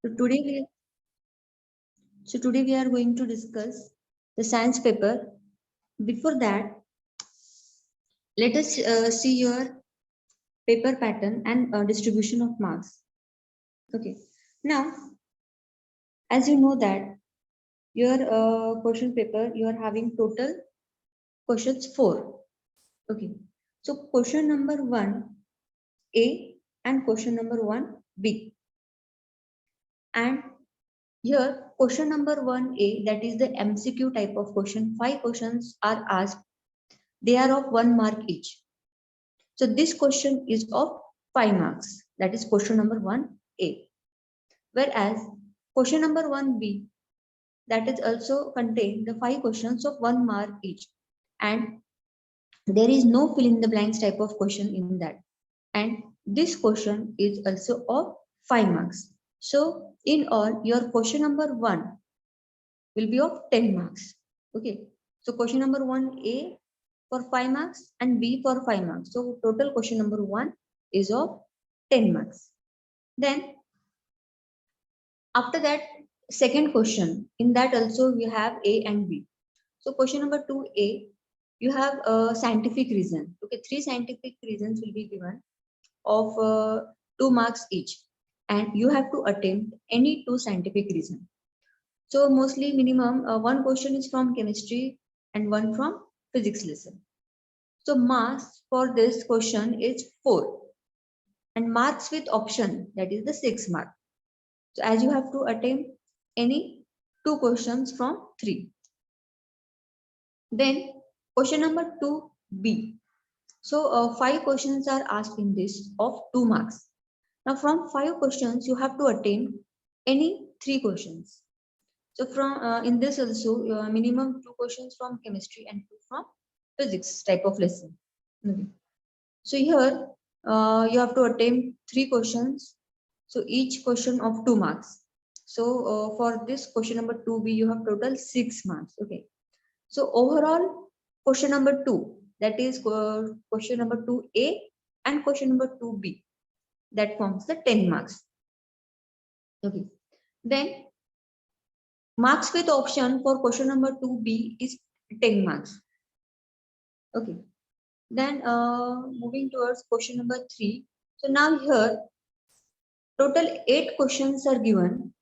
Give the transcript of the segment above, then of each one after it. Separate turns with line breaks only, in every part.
So today we are going to discuss the science paper. Before that, let us see your paper pattern and distribution of marks. Okay. Now, as you know that your question paper, you are having total questions 4. Okay. So question number 1 A and question number 1 B. And here question number 1A, that is the MCQ type of question. 5 questions are asked. They are of 1 mark each. So this question is of 5 marks. That is question number 1A. Whereas question number 1B, that is also contain the 5 questions of 1 mark each. And there is no fill in the blanks type of question in that. And this question is also of 5 marks. So in all, your question number 1 will be of 10 marks. Okay. So question number 1A for 5 marks and B for 5 marks. So total question number 1 is of 10 marks. Then after that, second question, in that also we have A and B. So question number 2A, you have a scientific reason. Okay, 3 scientific reasons will be given of 2 marks each, and you have to attempt any 2 scientific reason. So mostly minimum 1 question is from chemistry and 1 from physics lesson. So marks for this question is 4, and marks with option, that is the 6 mark. So as you have to attempt any 2 questions from 3. Then question number 2B. So 5 questions are asked in this of 2 marks. Now from 5 questions you have to attempt any 3 questions. So from in this also minimum 2 questions from chemistry and 2 from physics type of lesson. Okay. So here you have to attempt 3 questions. So each question of 2 marks. So for this question number 2B, you have total 6 marks. Okay. So overall question number 2, that is question number 2A and question number 2B, that forms the 10 marks. Okay. Then marks with option for question number 2B is 10 marks. Okay. Then moving towards question number 3. So now here total 8 questions are given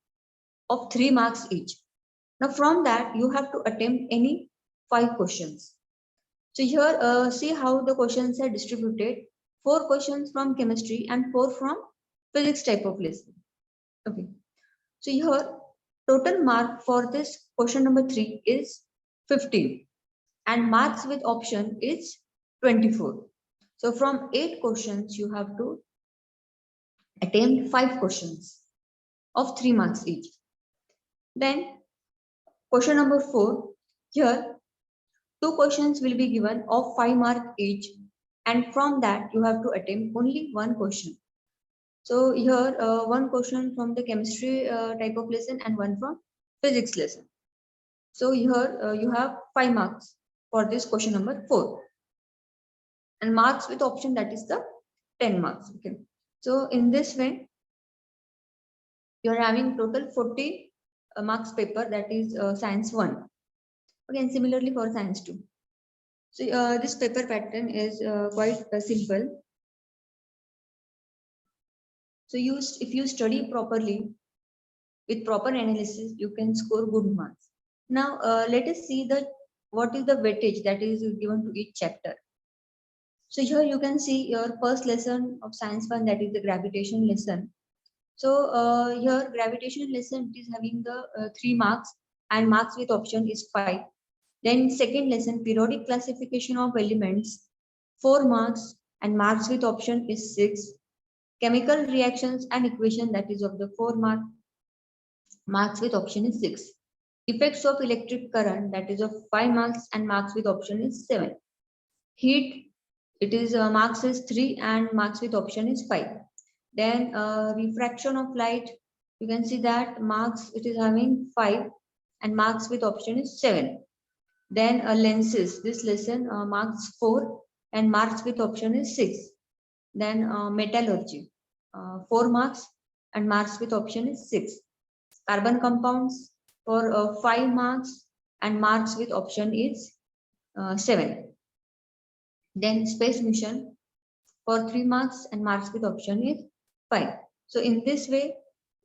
of 3 marks each. Now from that you have to attempt any 5 questions. So here see how the questions are distributed. 4 questions from chemistry and 4 from physics type of lesson. Okay. So here total mark for this question number 3 is 15 and marks with option is 24. So from 8 questions you have to attempt 5 questions of 3 marks each. Then question number 4, here 2 questions will be given of 5 marks each, and from that you have to attempt only 1 question. So here 1 question from the chemistry type of lesson and 1 from physics lesson. So here you have 5 marks for this question number 4, and marks with option, that is the 10 marks. Okay. So in this way you are having total 40 marks paper, that is science 1. Okay, and similarly for science 2. So this paper pattern is quite simple. So if you study properly with proper analysis, you can score good marks. Now let us see what is the weightage that is given to each chapter. So here you can see your first lesson of science 1, that is the gravitation lesson. So here gravitation lesson is having the 3 marks and marks with option is 5. Then second lesson, periodic classification of elements, 4 marks and marks with option is 6. Chemical reactions and equation, that is of the 4 mark, marks with option is 6. Effects of electric current, that is of 5 marks and marks with option is 7. Heat, it is marks is 3 and marks with option is 5. Then refraction of light, you can see that marks it is having 5 and marks with option is 7. Then lenses, this lesson marks 4 and marks with option is 6. Then metallurgy, 4 marks and marks with option is 6. Carbon compounds for 5 marks and marks with option is 7. Then space mission for 3 marks and marks with option is 5. So in this way,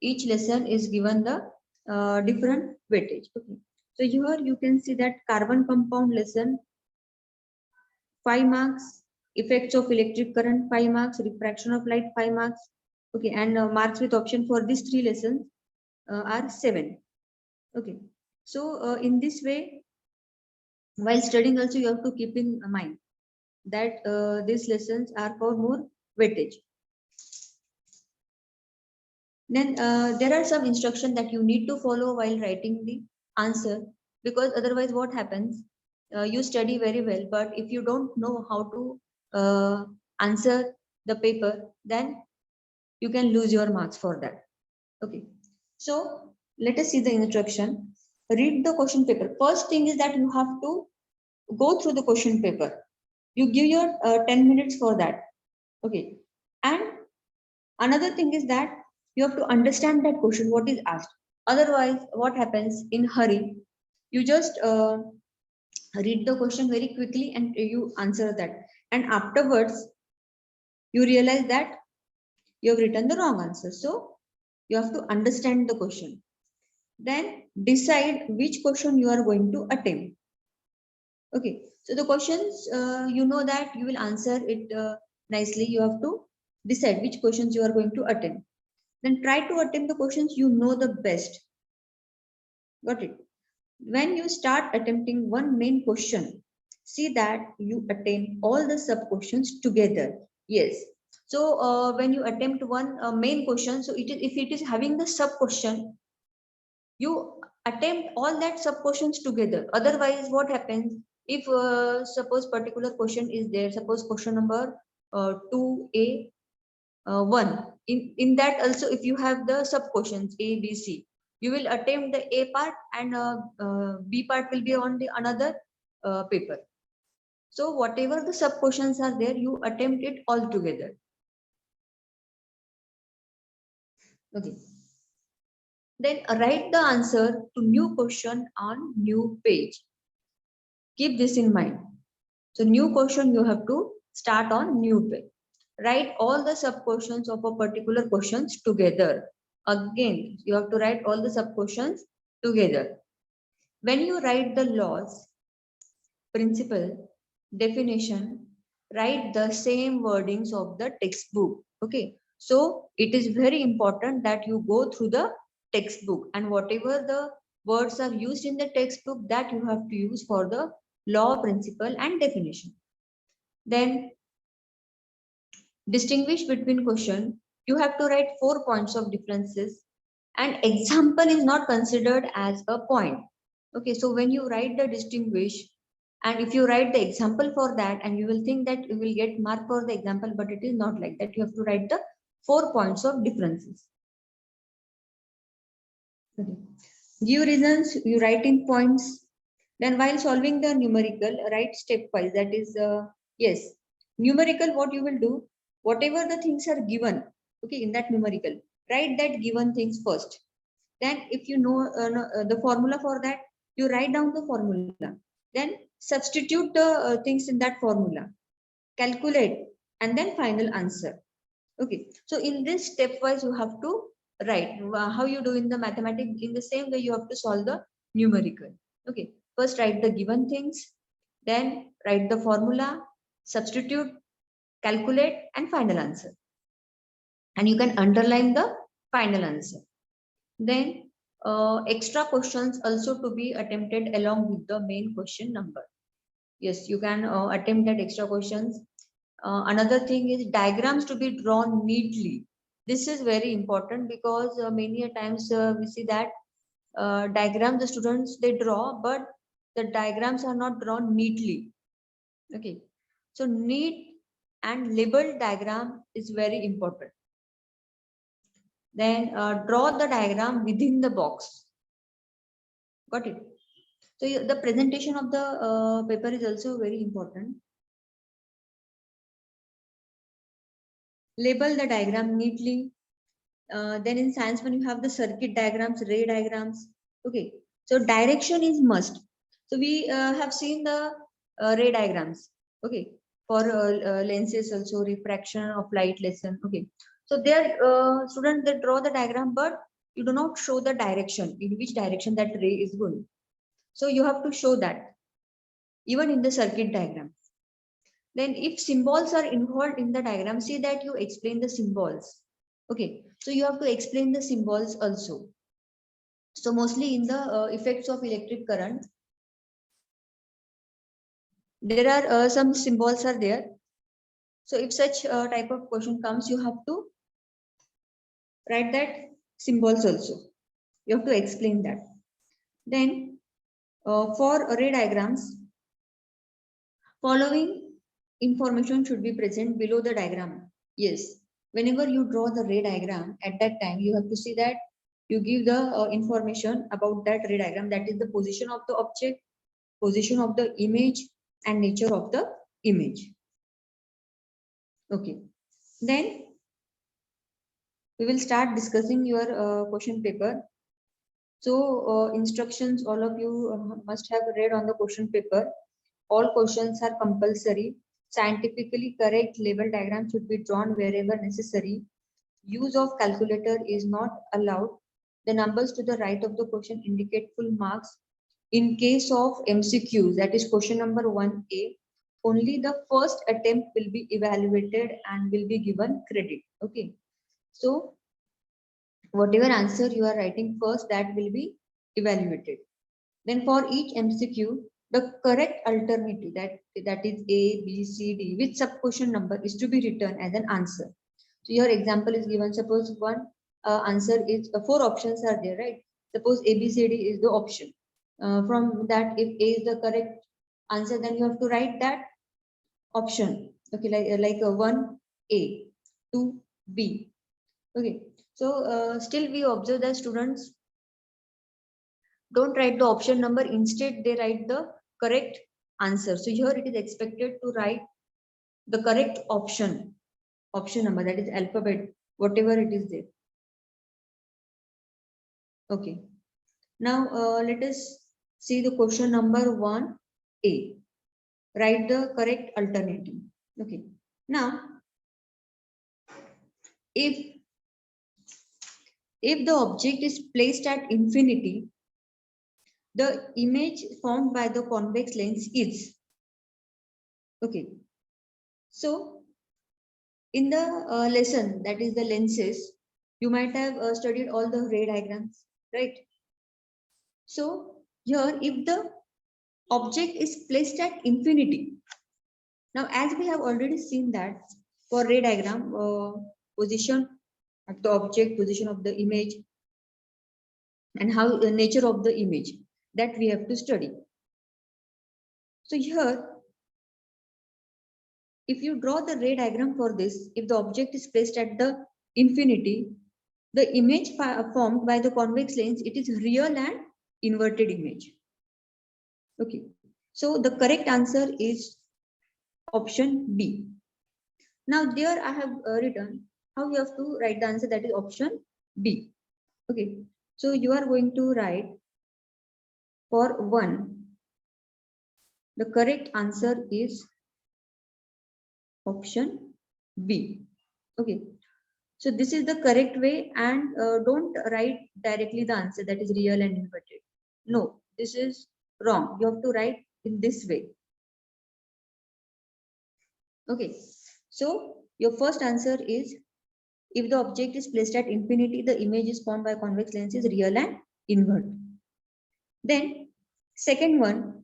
each lesson is given the different weightage. Okay. So here you can see that carbon compound lesson 5 marks, effects of electric current 5 marks, refraction of light 5 marks. Okay, and marks with option for these 3 lessons are 7. Okay, so in this way, while studying also you have to keep in mind that these lessons are for more weightage. Then there are some instructions that you need to follow while writing the answer, because otherwise what happens, you study very well, but if you don't know how to answer the paper, then you can lose your marks for that. Okay, so let us see the instruction. Read the question paper. First thing is that you have to go through the question paper. You give your 10 minutes for that. Okay, and another thing is that you have to understand that question, what is asked. Otherwise, what happens in hurry, you just read the question very quickly and you answer that. And afterwards, you realize that you have written the wrong answer. So you have to understand the question. Then decide which question you are going to attempt. Okay, so the questions, you know that you will answer it nicely. You have to decide which questions you are going to attempt. Then try to attempt the questions you know the best. Got it? When you start attempting one main question, see that you attempt all the sub questions together. Yes. So when you attempt one main question, so if it is having the sub question, you attempt all that sub questions together. Otherwise, what happens if suppose particular question is there? Suppose question number 2A 1. In that also, if you have the sub questions A, B, C, you will attempt the A part and B part will be on the another paper. So whatever the sub questions are there, you attempt it all together. Okay. Then write the answer to new question on new page. Keep this in mind. So new question you have to start on new page. Write all the sub questions of a particular questions together. Again, you have to write all the sub questions together. When you write the laws, principle, definition, write the same wordings of the textbook. Okay, so it is very important that you go through the textbook, and whatever the words are used in the textbook, that you have to use for the law, principle and definition. Then distinguish between question. You have to write 4 points of differences, and example is not considered as a point. Okay, so when you write the distinguish, and if you write the example for that, and you will think that you will get mark for the example, but it is not like that. You have to write the 4 points of differences. Okay. Give reasons, you write in points. Then while solving the numerical, write stepwise. That is, yes, numerical, what you will do, whatever the things are given, okay, in that numerical, write that given things first. Then if you know the formula for that, you write down the formula. Then substitute the things in that formula, calculate, and then final answer. Okay, so in this stepwise you have to write how you do in the mathematics. In the same way you have to solve the numerical. Okay, first write the given things, then write the formula, substitute, calculate, and final answer. And you can underline the final answer. Then extra questions also to be attempted along with the main question number. Yes, you can attempt that extra questions. Another thing is diagrams to be drawn neatly. This is very important because many a times we see that diagrams the students they draw, but the diagrams are not drawn neatly. Okay, so neat and labeled diagram is very important. Then draw the diagram within the box. Got it? So the presentation of the paper is also very important. Label the diagram neatly. Then in science one you have the circuit diagrams, ray diagrams. Okay, so direction is must. So we have seen the ray diagrams. Okay, for lenses also, refraction of light lesson. Okay, so there students, they draw the diagram, but you do not show the direction, in which direction that ray is going. So you have to show that even in the circuit diagram. Then if symbols are involved in the diagram, see that you explain the symbols. Okay, so you have to explain the symbols also. So mostly in the effects of electric current, there are some symbols are there. So if such type of question comes, you have to write that symbols also. You have to explain that. Then for array diagrams, following information should be present below the diagram. Yes, whenever you draw the ray diagram, at that time you have to see that you give the information about that ray diagram, that is the position of the object, position of the image, and nature of the image. Okay, then we will start discussing your question paper. So instructions, all of you must have read on the question paper. All questions are compulsory. Scientifically correct label diagram should be drawn wherever necessary. Use of calculator is not allowed. The numbers to the right of the question indicate full marks. In case of MCQs, that is question number 1A, only the first attempt will be evaluated and will be given credit. Okay. So whatever answer you are writing first, that will be evaluated. Then for each MCQ, the correct alternative, that is A, B, C, D, with sub question number, is to be written as an answer. So your example is given. Suppose one answer is, four options are there, right? Suppose A, B, C, D is the option. From that, if A is the correct answer, then you have to write that option. Okay, like 1A, 2B. Okay, so still we observe that students don't write the option number, instead they write the correct answer. So here it is expected to write the correct option number, that is alphabet, whatever it is there. Okay, now let us see the question number 1A. Write the correct alternative. Okay, now if the object is placed at infinity, the image formed by the convex lens is, okay, so in the lesson, that is the lenses, you might have studied all the ray diagrams, right? So here, if the object is placed at infinity, now as we have already seen that for ray diagram, position of the object, position of the image, and how the nature of the image, that we have to study. So here, if you draw the ray diagram for this, if the object is placed at the infinity, the image formed by the convex lens, it is real and inverted image. Okay, so the correct answer is option B. Now there I have written how you have to write the answer, that is option B. Okay, so you are going to write for 1, the correct answer is option B. Okay, so this is the correct way, and don't write directly the answer, that is real and inverted. No, this is wrong. You have to write in this way. Okay, so your first answer is, if the object is placed at infinity, the image is formed by convex lens is real and invert. Then second one,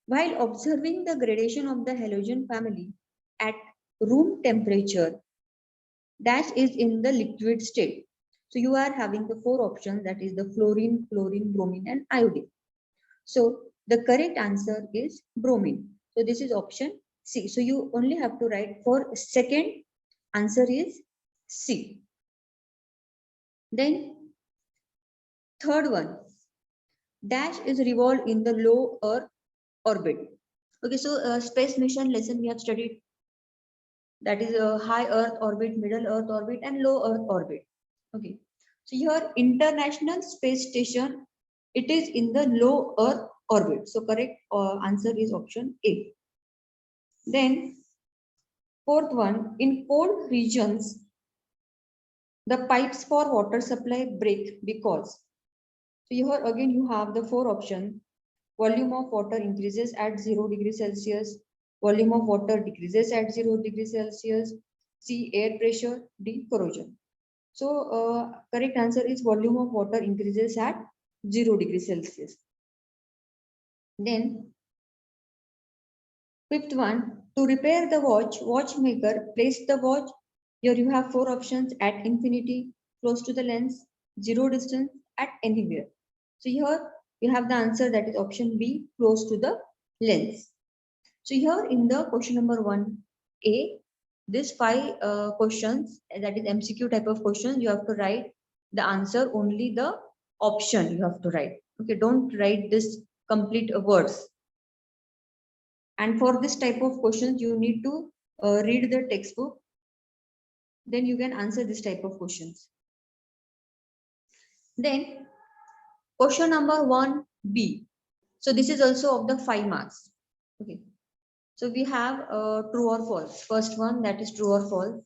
while observing the gradation of the halogen family at room temperature, dash is in the liquid state. So you are having the 4 options, that is the fluorine, chlorine, bromine, and iodine. So the correct answer is bromine. So this is option C. So you only have to write for second answer is C. Then third one, dash is revolved in the low Earth orbit. Okay, so space mission lesson we have studied, that is a high Earth orbit, middle Earth orbit, and low Earth orbit. Okay. So here International Space Station, it is in the low Earth orbit. So correct answer is option A. Then fourth one, in cold regions, the pipes for water supply break because. So here again you have the four options. Volume of water increases at 0 degrees Celsius. Volume of water decreases at 0 degrees Celsius. C. Air pressure. D. Corrosion. So correct answer is volume of water increases at 0 degrees Celsius. Then fifth one, to repair the watch, watchmaker place the watch. Here you have four options: at infinity, close to the lens, zero distance, at anywhere. So here you have the answer, that is option B, close to the lens. So here in the question number 1A, this five questions, that is MCQ type of questions, you have to write the answer, only the option you have to write. Okay, don't write this complete words. And for this type of questions, you need to read the textbook. Then you can answer this type of questions. Then question number 1B. So this is also of the 5 marks. Okay. So we have true or false. First one, that is true or false.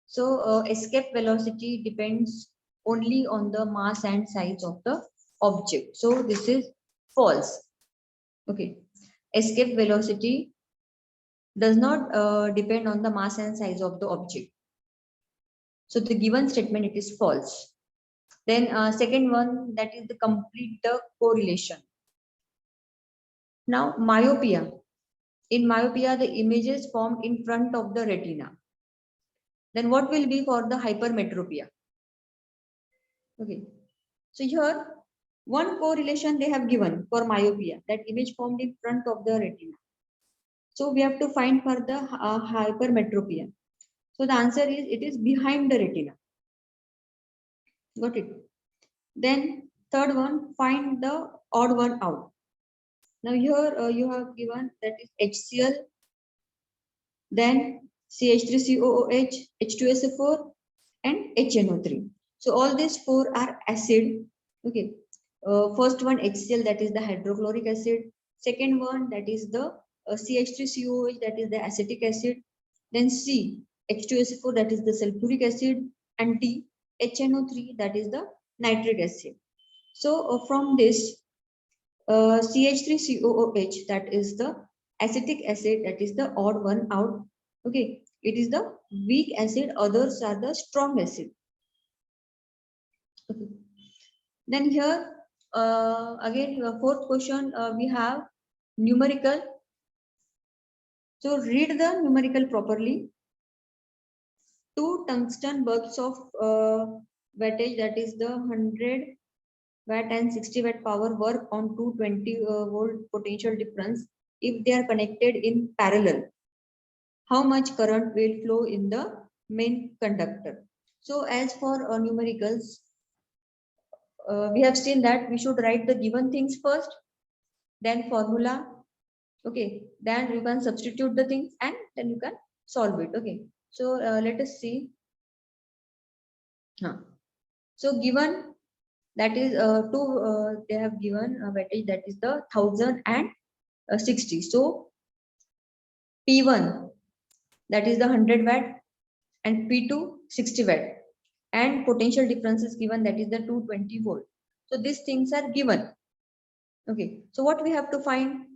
So escape velocity depends only on the mass and size of the object. So this is false. Okay. Escape velocity does not depend on the mass and size of the object. So the given statement, it is false. Then second one, that is the complete the correlation. Now myopia. In myopia, the images formed in front of the retina. Then what will be for the hypermetropia? Okay. So here one correlation they have given for myopia, that image formed in front of the retina. So we have to find for the hypermetropia. So the answer is, it is behind the retina. Got it? Then third one, find the odd one out. Now here you have given, that is HCl, then CH3COOH, H2SO4 and HNO3. So all these four are acid. Okay. First one HCl, that is the hydrochloric acid. Second one, that is the CH3COOH, that is the acetic acid. Then C, H2SO4, that is the sulfuric acid. And D, HNO3, that is the nitric acid. So from this CH3COOH, that is the acetic acid, that is the odd one out. Okay, it is the weak acid, others are the strong acid. Okay. Then here again fourth question, we have numerical. So read the numerical properly. 2 tungsten bulbs of wattage, that is the 100 watt and 60 watt power, work on 220 volt potential difference. If they are connected in parallel, how much current will flow in the main conductor? So as for numericals, we have seen that we should write the given things first, then formula. Okay, then you can substitute the things and then you can solve it. Okay, so let us see. So given, that is they have given a wattage, that is the 1060. So P1, that is the 100 watt, and P2 60 watt, and potential difference is given, that is the 220 volt. So these things are given. Okay, so what we have to find?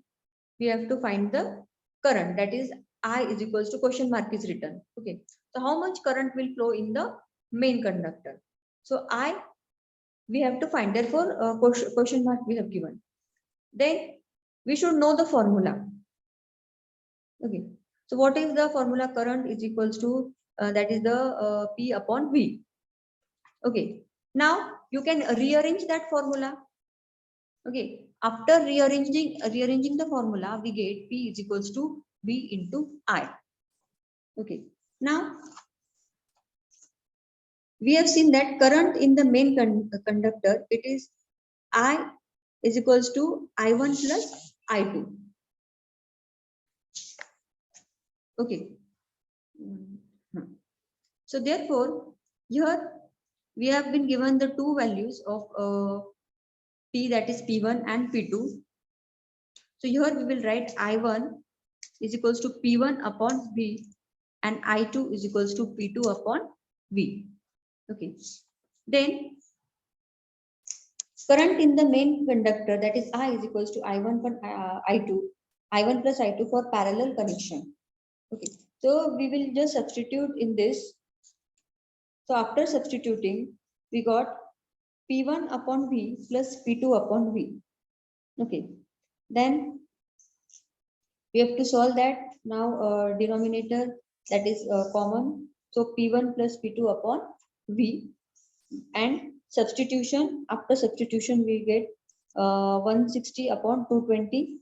We have to find the current, that is I is equals to question mark is written. Okay, so how much current will flow in the main conductor? So I, we have to find, therefore question mark we have given. Then we should know the formula. Okay, so what is the formula? Current is equals to that is the P upon V. Okay, now you can rearrange that formula. Okay, after rearranging the formula, we get P is equals to V into I. Okay, now we have seen that current in the main conductor, it is I is equals to I1 plus I2. Okay. So therefore, here we have been given the two values of P, that is P1 and P2. So here we will write I1 is equals to P1 upon V and I2 is equals to P2 upon V. Okay. Then current in the main conductor, that is I is equals to I1 for I2, I1 plus I2 for parallel connection. Okay. So we will just substitute in this. So after substituting, we got P1 upon V plus P2 upon V. Okay. Then we have to solve that. Now denominator, that is common. So P1 plus P2 upon V, and substitution, after substitution we get 160 upon 220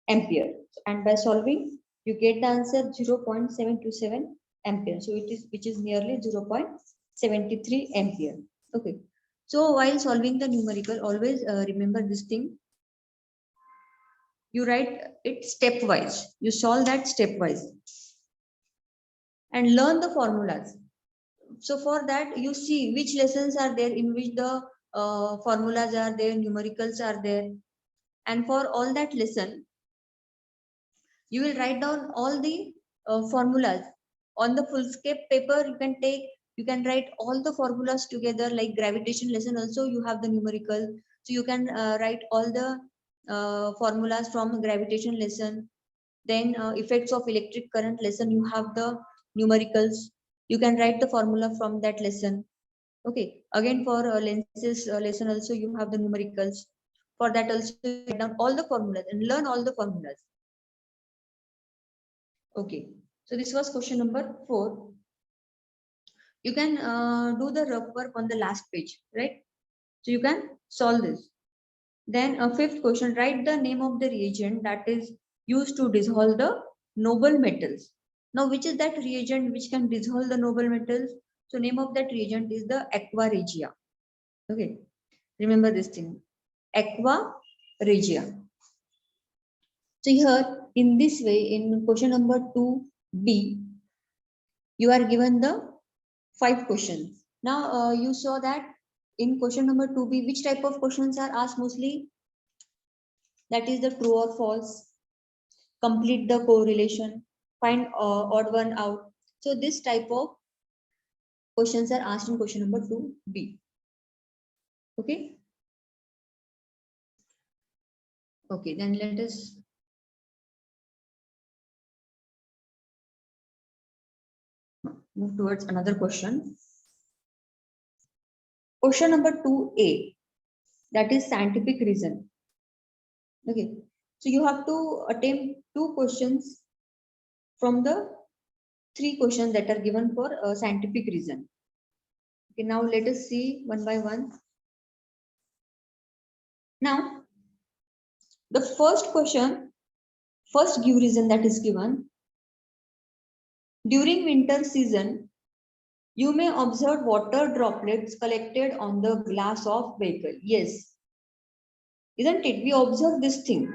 ampere, and by solving you get the answer 0.727 ampere. So it is, which is nearly 0.73 ampere. Okay. So while solving the numerical, always remember this thing. You write it stepwise. You solve that stepwise and learn the formulas. So for that, you see which lessons are there in which the formulas are there, numericals are there. And for all that lesson, you will write down all the formulas. On the full scape paper, you can write all the formulas together, like gravitation lesson also you have the numerical. So you can write all the formulas from gravitation lesson. Then effects of electric current lesson, you have the numericals. You can write the formula from that lesson. Okay. Again, for lenses lesson also you have the numericals. For that also you write down all the formulas and learn all the formulas. Okay. So this was question number 4. You can do the rough work on the last page, right? So you can solve this. Then a fifth question, write the name of the reagent that is used to dissolve the noble metals. Now, which is that reagent which can dissolve the noble metals? So name of that reagent is the aqua regia. Okay, remember this thing, aqua regia. So here in this way, in question number 2B, you are given the 5 questions. Now you saw that in question number 2B, which type of questions are asked mostly? That is the true or false, complete the correlation, find odd one out. So this type of questions are asked in question number 2B. Okay. Okay, then let us move towards another question. Question number 2A, that is scientific reason. Okay, so you have to attempt 2 questions from the 3 questions that are given for scientific reason. Okay, now let us see one by one. Now, the first question, first give reason that is given. During winter season, you may observe water droplets collected on the glass of vehicle. Yes, isn't it? We observe this thing,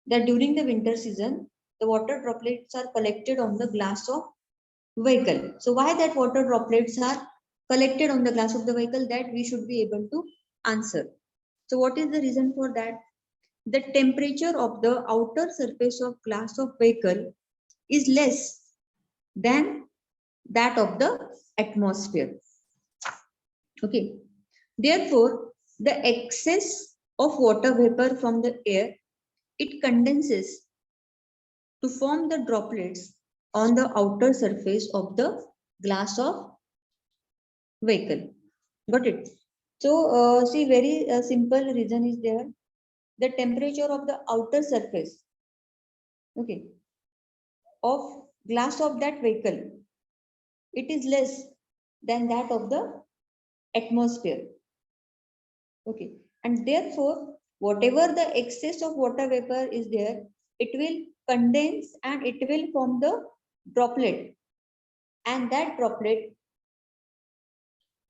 that during the winter season, the water droplets are collected on the glass of vehicle. So why that water droplets are collected on the glass of the vehicle, that we should be able to answer. So what is the reason for that? The temperature of the outer surface of glass of vehicle is less than that of the atmosphere. Okay. Therefore, the excess of water vapor from the air, it condenses to form the droplets on the outer surface of the glass of vehicle. Got it? So, see, very simple reason is there. The temperature of the outer surface, okay, of glass of that vehicle, it is less than that of the atmosphere. Okay, and therefore, whatever the excess of water vapor is there, it will condense and it will form the droplet, and that droplet,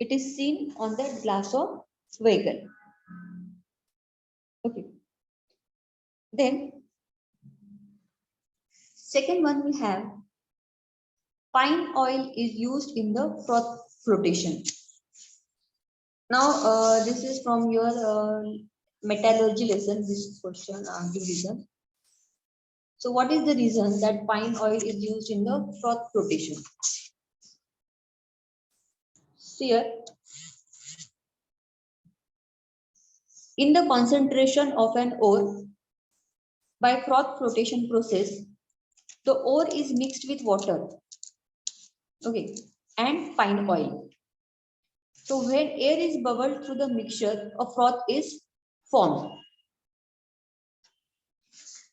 it is seen on the glass of vehicle. Okay. Then, second one we have, pine oil is used in the froth flotation. Now, this is from your metallurgy lesson, this question, give reason. So what is the reason that pine oil is used in the froth flotation? So here, in the concentration of an ore by froth flotation process, the ore is mixed with water, okay, and pine oil. So when air is bubbled through the mixture, a froth is formed.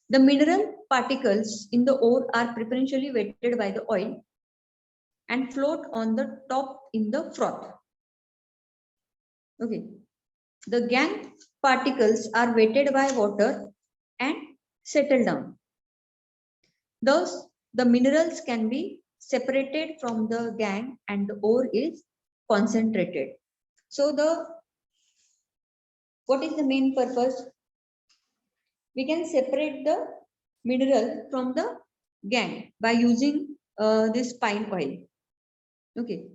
The mineral particles in the ore are preferentially weighted by the oil and float on the top in the froth. Okay. The gangue particles are weighted by water and settle down. Thus, the minerals can be separated from the gangue and the ore is concentrated. So what is the main purpose? We can separate the mineral from the gangue by using this pine oil. Okay.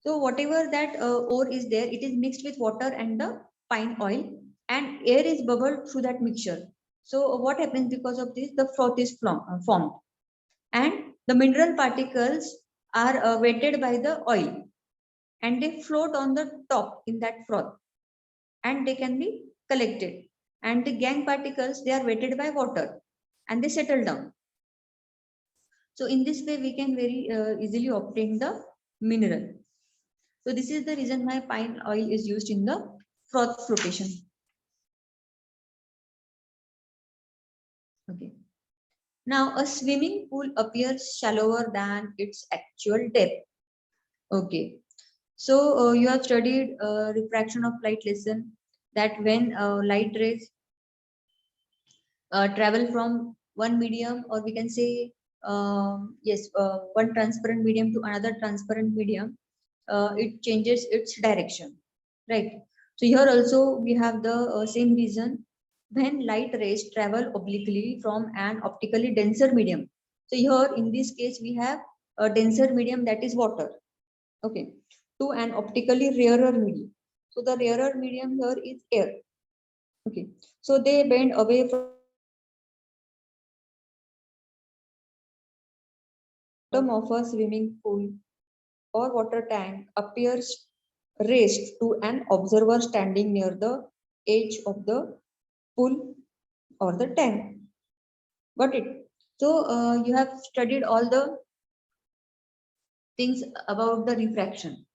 So whatever that ore is there, it is mixed with water and the pine oil, and air is bubbled through that mixture. So what happens because of this? The froth is formed, and the mineral particles are weighted by the oil, and they float on the top in that froth, and they can be collected. And the gangue particles, they are weighted by water, and they settle down. So in this way, we can very easily obtain the mineral. So this is the reason why pine oil is used in the froth flotation. Okay. Now a swimming pool appears shallower than its actual depth. Okay. So you have studied refraction of light lesson, that when light rays travel from one medium, or we can say one transparent medium to another transparent medium, it changes its direction, right? So here also we have the same reason. When light rays travel obliquely from an optically denser medium, so here in this case we have a denser medium, that is water, okay, to an optically rarer medium. So the rarer medium here is air, okay. So they bend away from the bottom of a swimming pool or water tank appears raised to an observer standing near the edge of the pool or the tank. Got it? So you have studied all the things about the refraction.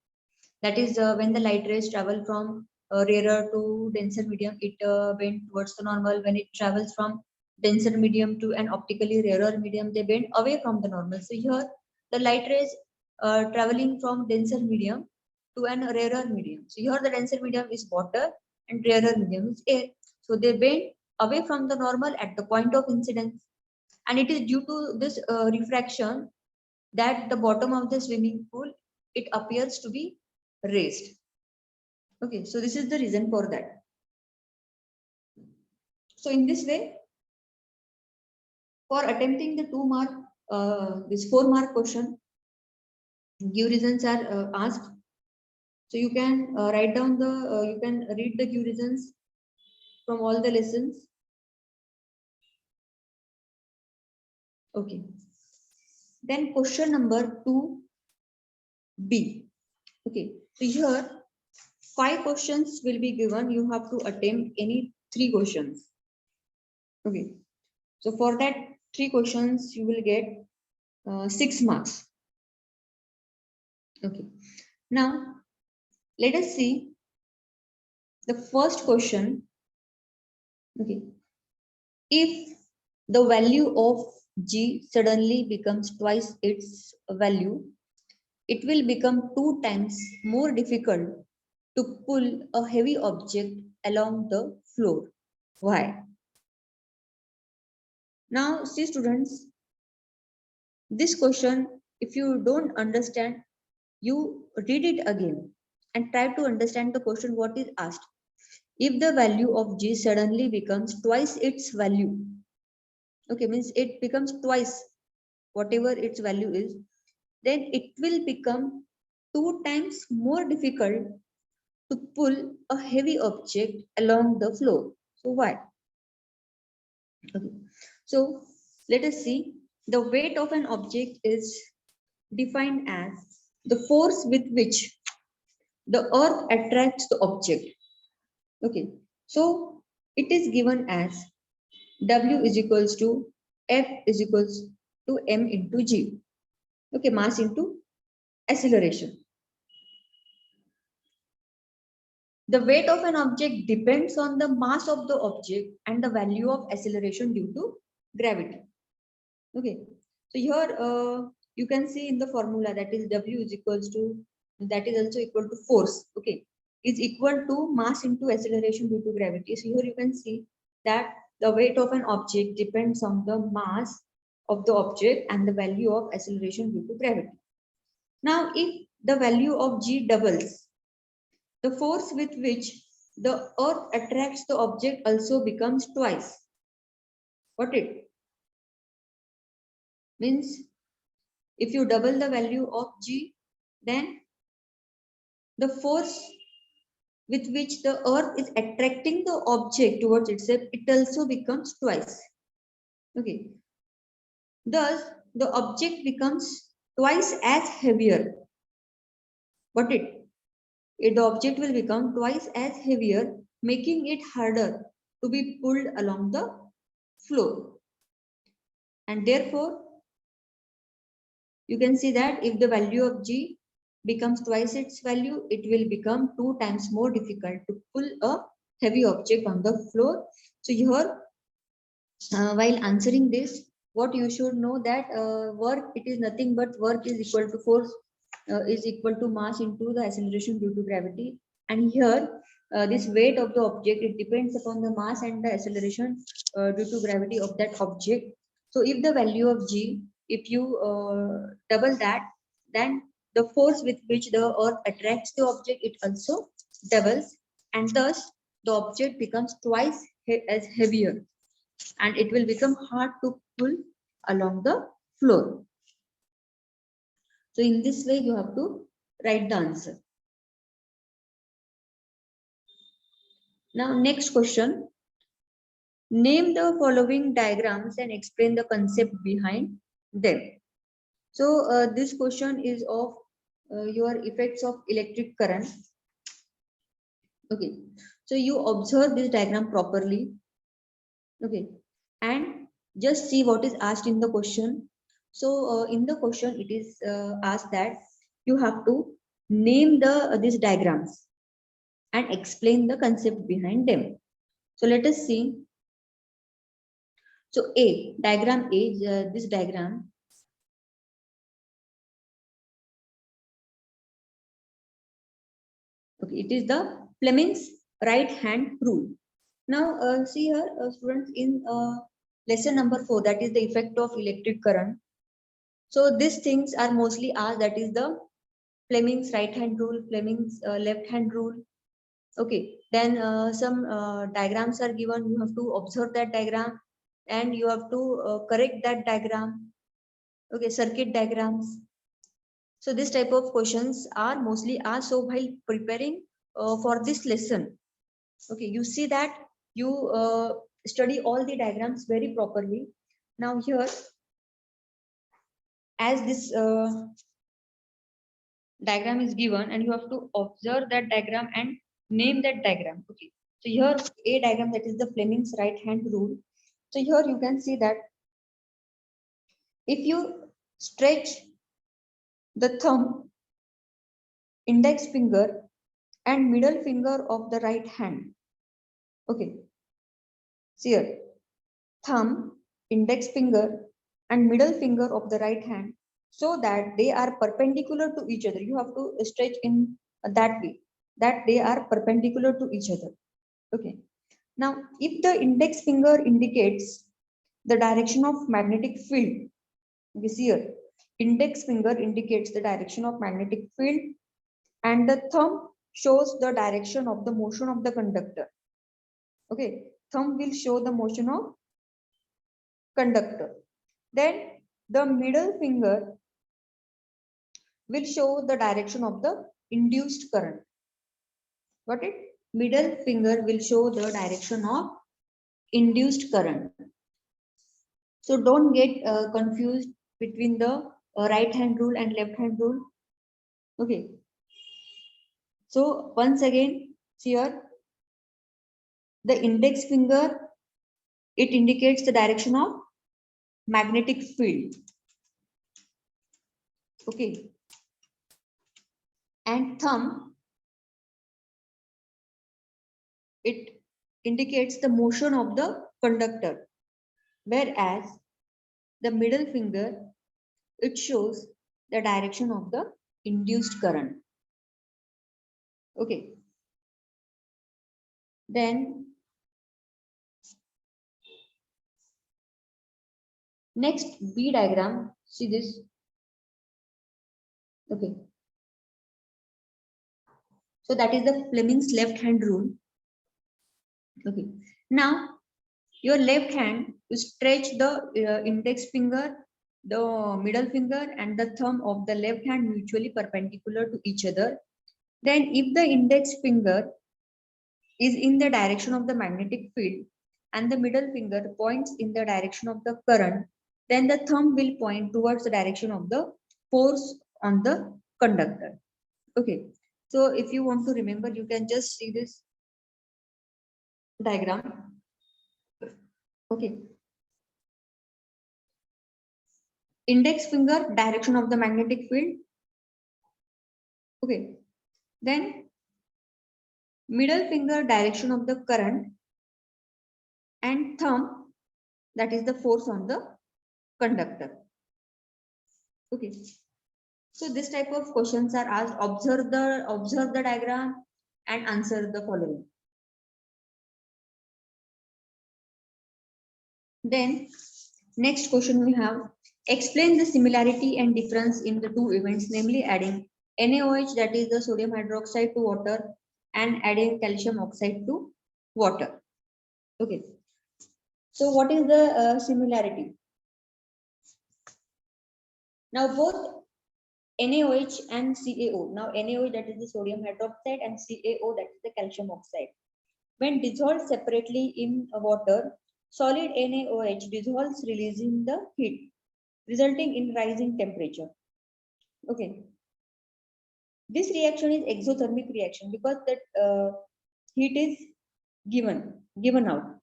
That is when the light rays travel from rarer to denser medium, it bend towards the normal. When it travels from denser medium to an optically rarer medium, they bend away from the normal. So here the light rays traveling from denser medium to an rarer medium. So here the denser medium is water and rarer medium is air. So they bend away from the normal at the point of incidence. And it is due to this refraction that the bottom of the swimming pool, it appears to be raised. Okay, so this is the reason for that. So in this way, for attempting the 2 mark, this 4 mark question, give reasons are asked. So you can write down the, you can read the give reasons from all the lessons. Okay. Then question number 2B. Okay, so here 5 questions will be given. You have to attempt any 3 questions. Okay, so for that 3 questions, you will get 6 marks. Okay, now let us see the first question. Okay, if the value of G suddenly becomes twice its value, it will become 2 times more difficult to pull a heavy object along the floor. Why? Now, see students, this question, if you don't understand, you read it again and try to understand the question what is asked. If the value of G suddenly becomes twice its value, okay, means it becomes twice whatever its value is, then it will become 2 times more difficult to pull a heavy object along the floor. So why? Okay. So let us see. The weight of an object is defined as the force with which the earth attracts the object. Okay. So it is given as W is equals to F is equals to M into G. Okay, mass into acceleration. The weight of an object depends on the mass of the object and the value of acceleration due to gravity. Okay, so here you can see in the formula that is W is equals to, that is also equal to force. Okay, is equal to mass into acceleration due to gravity. So here you can see that the weight of an object depends on the mass of the object and the value of acceleration due to gravity. Now, if the value of G doubles, the force with which the earth attracts the object also becomes twice. What it means, if you double the value of G, then the force with which the earth is attracting the object towards itself, it also becomes twice. Okay. Thus, the object becomes twice as heavier. What it? The object will become twice as heavier, making it harder to be pulled along the floor. And therefore, you can see that if the value of G becomes twice its value, it will become 2 times more difficult to pull a heavy object on the floor. So here, while answering this, what you should know that work, it is nothing but work is equal to force is equal to mass into the acceleration due to gravity. And here, this weight of the object, it depends upon the mass and the acceleration due to gravity of that object. So if the value of G, if you double that, then the force with which the earth attracts the object, it also doubles, and thus the object becomes twice as heavier, and it will become hard to pull along the floor. So in this way, you have to write the answer. Now, next question. Name the following diagrams and explain the concept behind them. So this question is of your effects of electric current. Okay. So you observe this diagram properly. Okay. And just see what is asked in the question. So in the question, it is asked that you have to name these diagrams and explain the concept behind them. So let us see. So diagram A, this diagram. Okay, it is the Fleming's right hand rule. Now see here, students, in lesson number 4, that is the effect of electric current. So these things are mostly asked, that is the Fleming's right hand rule, Fleming's left hand rule. Okay, then some diagrams are given. You have to observe that diagram and you have to correct that diagram. Okay, circuit diagrams. So this type of questions are mostly asked. So while preparing for this lesson, okay, you see that you study all the diagrams very properly. Now here, as this diagram is given, and you have to observe that diagram and name that diagram. Okay, so here a diagram, that is the Fleming's right hand rule. So here you can see that if you stretch the thumb, index finger and middle finger of the right hand. Okay, see here, thumb, index finger and middle finger of the right hand, so that they are perpendicular to each other. You have to stretch in that way, that they are perpendicular to each other. Okay. Now, if the index finger indicates the direction of magnetic field, we see here, index finger indicates the direction of magnetic field and the thumb shows the direction of the motion of the conductor. Okay, thumb will show the motion of conductor. Then the middle finger will show the direction of the induced current. Got it? Middle finger will show the direction of induced current. So don't get confused between the right hand rule and left hand rule. Okay. So once again, here the index finger, it indicates the direction of magnetic field. Okay. And thumb, it indicates the motion of the conductor. Whereas the middle finger, it shows the direction of the induced current. Okay. Then next B diagram, see this. Okay. So that is the Fleming's left hand rule. Okay. Now your left hand, you stretch the index finger, the middle finger and the thumb of the left hand mutually perpendicular to each other. Then if the index finger is in the direction of the magnetic field and the middle finger points in the direction of the current, then the thumb will point towards the direction of the force on the conductor. Okay. So if you want to remember, you can just see this diagram. Okay. Index finger, direction of the magnetic field. Okay. Then middle finger, direction of the current, and thumb, that is the force on the conductor. Okay. So this type of questions are asked. Observe the diagram and answer the following. Then next question we have, explain the similarity and difference in the two events, namely adding NaOH, that is the sodium hydroxide, to water and adding calcium oxide to water. Okay. So what is the similarity? Now both NaOH and CaO. Now NaOH, that is the sodium hydroxide, and CaO, that is the calcium oxide. When dissolved separately in water, solid NaOH dissolves releasing the heat, resulting in rising temperature. Okay. This reaction is exothermic reaction because that heat is given out.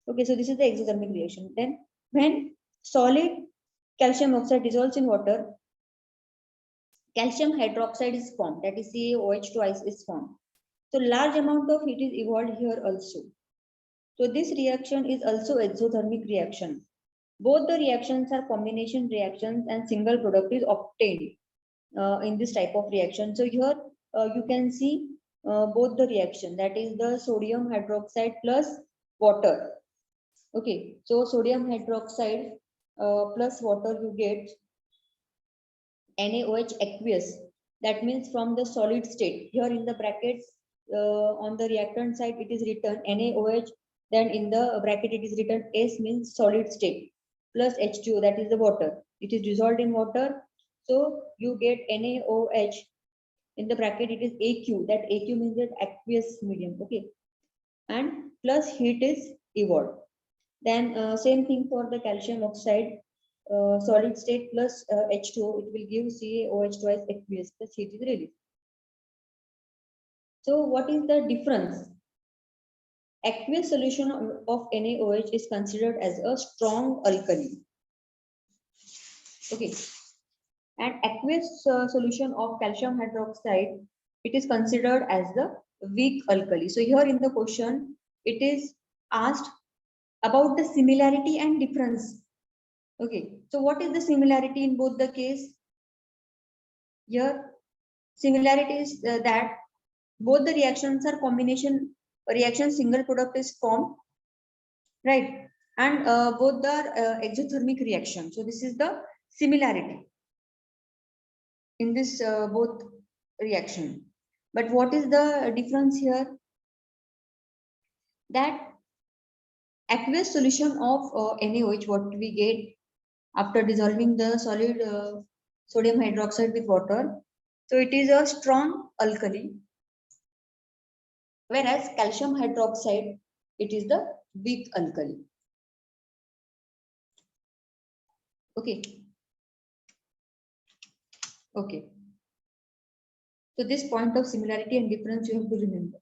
Okay, so this is the exothermic reaction. Then when solid calcium oxide dissolves in water, calcium hydroxide is formed, that is CaOH twice is formed. So large amount of heat is evolved here also. So this reaction is also exothermic reaction. Both the reactions are combination reactions and single product is obtained in this type of reaction. So here you can see both the reaction, that is the sodium hydroxide plus water. Okay, so sodium hydroxide plus water, you get NaOH aqueous. That means from the solid state. Here in the brackets on the reactant side it is written NaOH. Then in the bracket it is written S, means solid state, plus H2O, that is the water. It is dissolved in water. So you get NaOH. In the bracket it is AQ. That AQ means that aqueous medium. Okay. And plus heat is evolved. Then same thing for the calcium oxide. Solid state plus H2O, it will give CaOH twice aqueous plus heat is released. So what is the difference? Aqueous solution of NaOH is considered as a strong alkali. Okay. And aqueous solution of calcium hydroxide, it is considered as the weak alkali. So here in the question, it is asked about the similarity and difference. Okay, so what is the similarity in both the case? Here, similarity is that both the reactions are combination reaction, single product is formed, right? And both are exothermic reaction. So this is the similarity in this both reaction. But what is the difference here? That aqueous solution of NaOH, what we get after dissolving the sodium hydroxide with water. So it is a strong alkali, whereas calcium hydroxide, it is the weak alkali. Okay. Okay. So this point of similarity and difference you have to remember.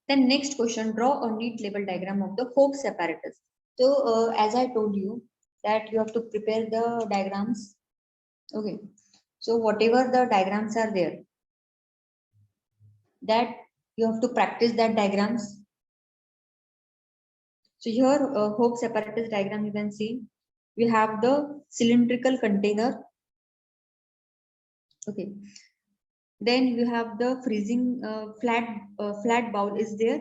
Then next question, draw a neat label diagram of the Hobbs apparatus. So as I told you that you have to prepare the diagrams. Okay. So whatever the diagrams are there, that you have to practice that diagrams. So here Hobbs apparatus diagram you can see. We have the cylindrical container. Okay. Then you have the freezing flat bowl is there.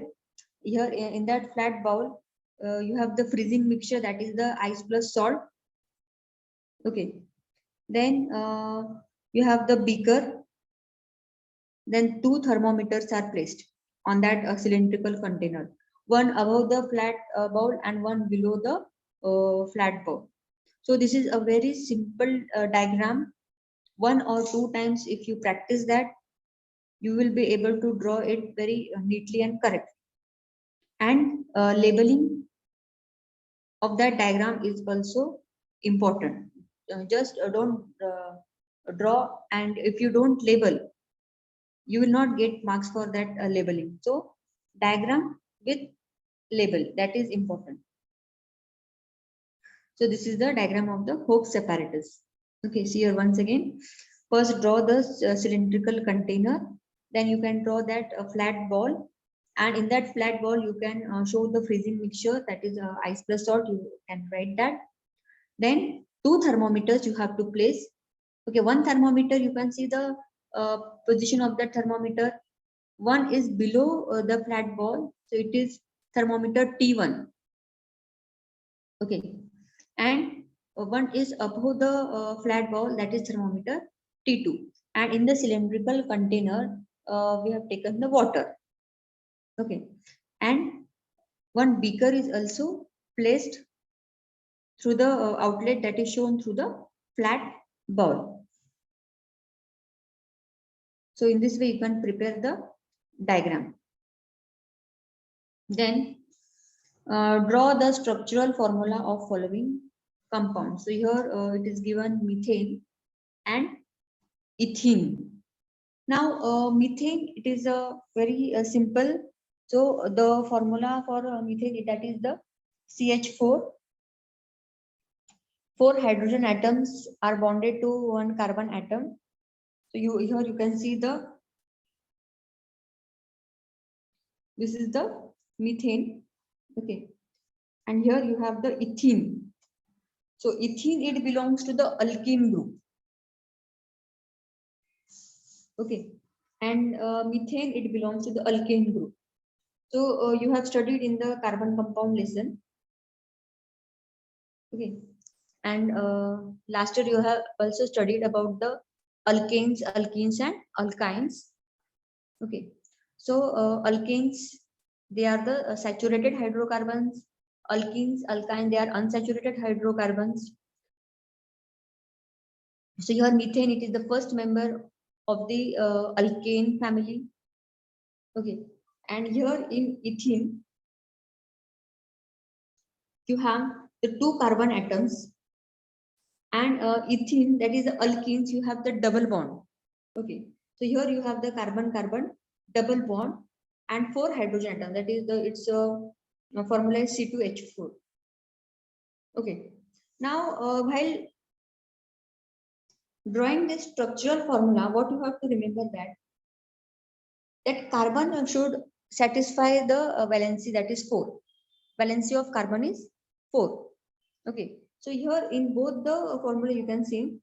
Here in that flat bowl, you have the freezing mixture, that is the ice plus salt. Okay. Then you have the beaker. Then two thermometers are placed on that cylindrical container. One above the flat bowl and one below the flat bowl. So this is a very simple diagram. One or two times if you practice that, you will be able to draw it very neatly and correct. And labeling of that diagram is also important. Just don't draw, and if you don't label, you will not get marks for that labeling. So diagram with label, that is important. So this is the diagram of the Hobbs apparatus. Okay, see here once again. First draw the cylindrical container, then you can draw that flat ball, and in that flat ball you can show the freezing mixture, that is ice plus salt, you can write that. Then two thermometers you have to place. Okay, one thermometer you can see the position of that thermometer. One is below the flat ball, so it is thermometer T1. Okay, and one is above the flat ball, that is thermometer T2. And in the cylindrical container, we have taken the water. Okay, and one beaker is also placed through the outlet that is shown through the flat bowl. So in this way you can prepare the diagram. Then draw the structural formula of following compounds. So here it is given methane and ethene. Now methane, it is a very simple. So the formula for methane, that is the CH4. 4 hydrogen atoms are bonded to one carbon atom. So here you can see this is the methane. Okay, and here you have the ethene. So ethene, it belongs to the alkene group. Okay, and methane, it belongs to the alkane group. So you have studied in the carbon compound lesson. Okay, and last year you have also studied about the alkanes, alkenes, and alkynes. Okay, so alkanes, they are the saturated hydrocarbons. Alkenes, alkyne, they are unsaturated hydrocarbons. So here methane, it is the first member of the alkane family. Okay, and here in ethene, you have the two carbon atoms, and ethene, that is the alkenes, you have the double bond. Okay, so here you have the carbon carbon double bond and 4 hydrogen atoms, that is the its formula is C2H4. Okay, now while drawing this structural formula, what you have to remember that carbon should satisfy the valency, that is 4. Valency of carbon is 4. Okay, so here in both the formula you can see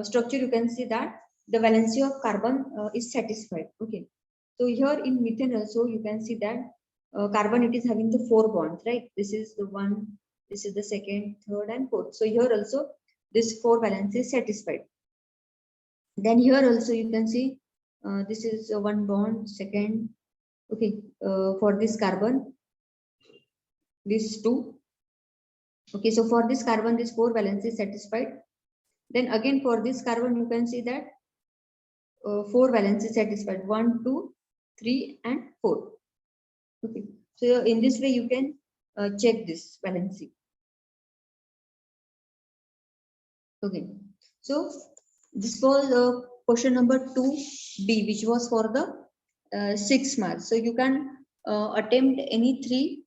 structure, you can see that the valency of carbon is satisfied. Okay, so here in methane also you can see that carbon, it is having the 4 bonds, right? This is the one, this is the second, third, and fourth. So here also this 4 valence is satisfied. Then here also you can see this is one bond, second. Okay, for this carbon, these two. Okay, so for this carbon, this 4 valence is satisfied. Then again for this carbon, you can see that 4 valence is satisfied. 1, 2, 3, and 4. Okay, so in this way you can check this valency. Okay, so this was question number 2B, which was for the 6 marks. So you can attempt any 3.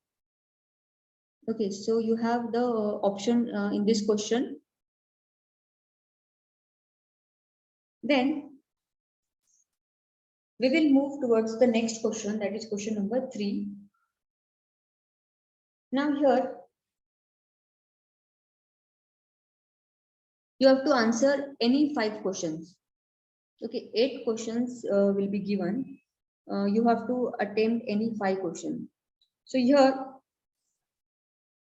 Okay, so you have the option in this question. Then we will move towards the next question, that is question number 3. Now here you have to answer any 5 questions. Okay, 8 questions will be given. You have to attempt any 5 questions. So here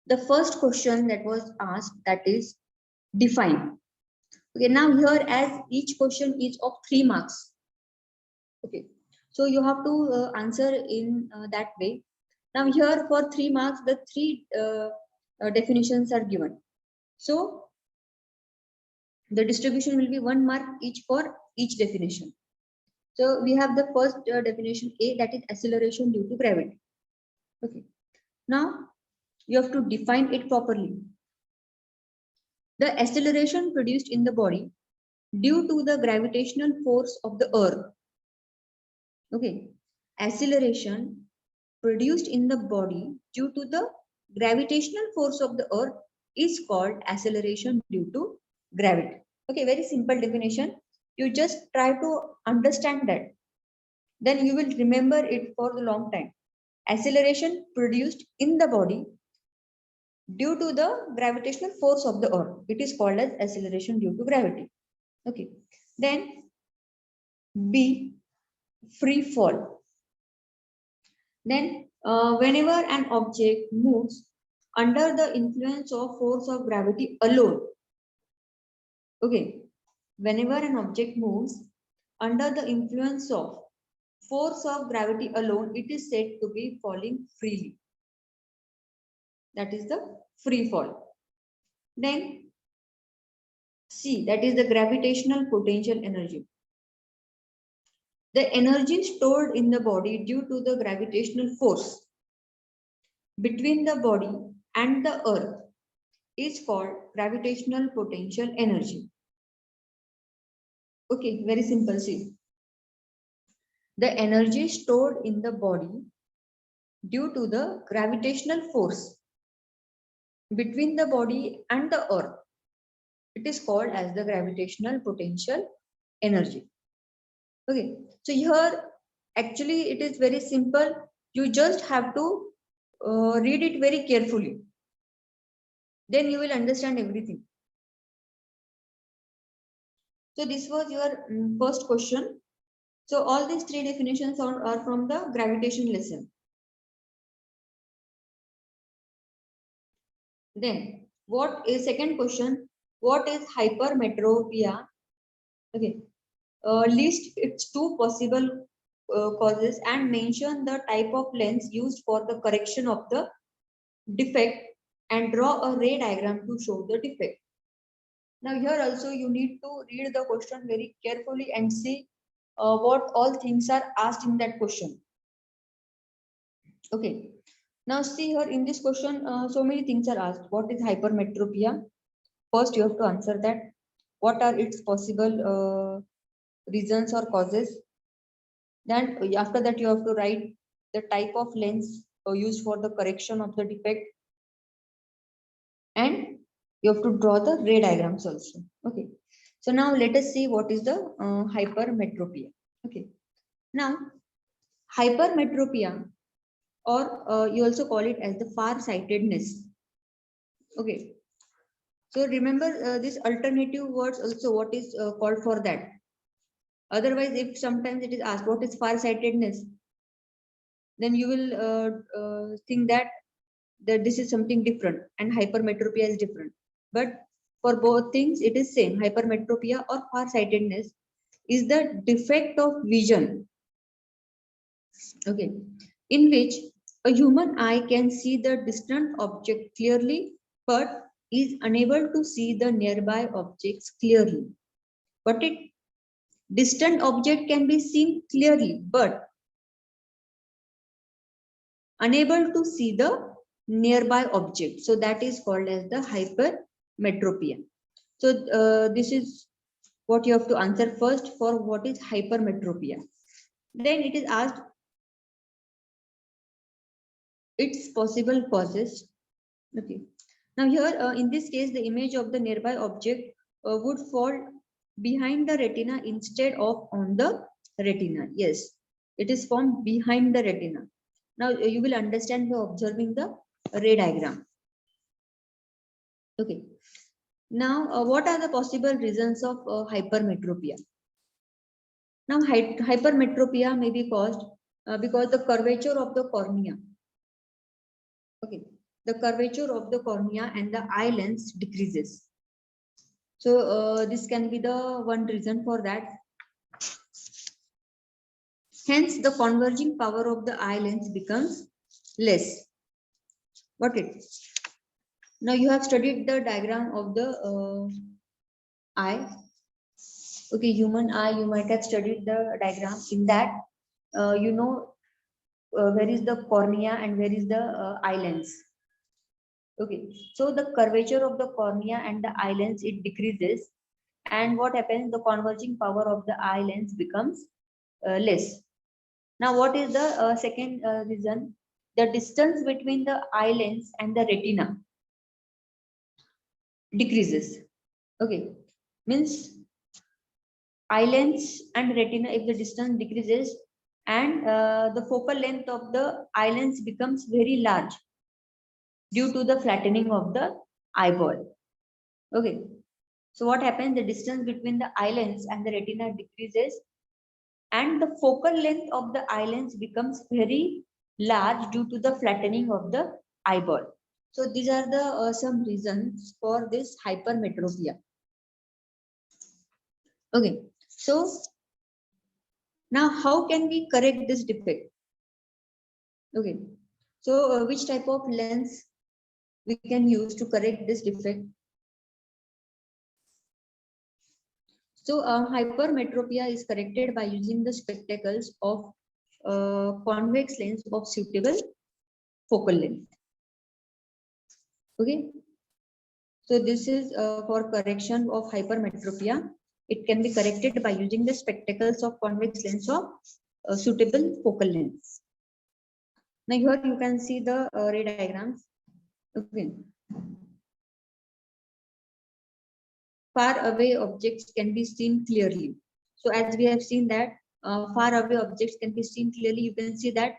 the first question that was asked, that is define. Okay, now here as each question is of 3 marks. Okay, so you have to answer in that way. Now here for 3 marks, the 3 definitions are given. So the distribution will be 1 mark each for each definition. So we have the first definition A, that is acceleration due to gravity. Okay, now you have to define it properly. The acceleration produced in the body due to the gravitational force of the earth. Okay, acceleration produced in the body due to the gravitational force of the earth is called acceleration due to gravity. Okay, very simple definition. You just try to understand that. Then you will remember it for the long time. Acceleration produced in the body due to the gravitational force of the earth. It is called as acceleration due to gravity. Okay. Then B, free fall. Then whenever an object moves under the influence of force of gravity alone. Okay. Whenever an object moves under the influence of force of gravity alone, it is said to be falling freely. That is the free fall. Then C, that is the gravitational potential energy. The energy stored in the body due to the gravitational force between the body and the earth is called gravitational potential energy. Okay, very simple. See, the energy stored in the body due to the gravitational force between the body and the earth, it is called as the gravitational potential energy. Okay, so here actually it is very simple. You just have to read it very carefully. Then you will understand everything. So this was your first question. So all these 3 definitions are from the gravitation lesson. Then what is second question? What is hypermetropia? Okay, list its 2 possible causes and mention the type of lens used for the correction of the defect and draw a ray diagram to show the defect. Now here also you need to read the question very carefully and see what all things are asked in that question. Okay, now see here in this question so many things are asked. What is hypermetropia? First you have to answer that. What are its possible reasons or causes? Then after that you have to write the type of lens used for the correction of the defect, and you have to draw the ray diagrams also. Okay, so now let us see what is the hypermetropia. Okay, now hypermetropia, or you also call it as the far-sightedness. Okay, so remember this alternative words also, what is called for that. Otherwise, if sometimes it is asked what is far-sightedness, then you will think that this is something different and hypermetropia is different. But for both things, it is same. Hypermetropia or far-sightedness is the defect of vision. Okay, in which a human eye can see the distant object clearly, but is unable to see the nearby objects clearly. But it distant object can be seen clearly, but unable to see the nearby object. So that is called as the hypermetropia. So this is what you have to answer first for what is hypermetropia. Then it is asked its possible causes. Okay. Now here in this case, the image of the nearby object would fall behind the retina instead of on the retina. Yes, it is formed behind the retina. Now you will understand by observing the ray diagram. Okay. Now what are the possible reasons of hypermetropia? Now hypermetropia may be caused because the curvature of the cornea. Okay, the curvature of the cornea and the eye lens decreases. So this can be the one reason for that. Hence, the converging power of the eye lens becomes less. Got it? Now you have studied the diagram of the eye. Okay, human eye. You might have studied the diagram. In that, you know where is the cornea and where is the eye lens. Okay, so the curvature of the cornea and the eye lens, it decreases, and what happens? The converging power of the eye lens becomes less. Now, what is the second reason? The distance between the eye lens and the retina decreases. Okay, means eye lens and retina, if the distance decreases and the focal length of the eye lens becomes very large due to the flattening of the eyeball. Okay, so what happens? The distance between the eye lens and the retina decreases and the focal length of the eye lens becomes very large due to the flattening of the eyeball. So these are the some reasons for this hypermetropia. Okay, so now how can we correct this defect? Okay, so which type of lens we can use to correct this defect? So hypermetropia is corrected by using the spectacles of convex lens of suitable focal length. Okay, so this is for correction of hypermetropia. It can be corrected by using the spectacles of convex lens of suitable focal length. Now here you can see the ray diagrams. Okay. Far away objects can be seen clearly. So as we have seen that far away objects can be seen clearly, you can see that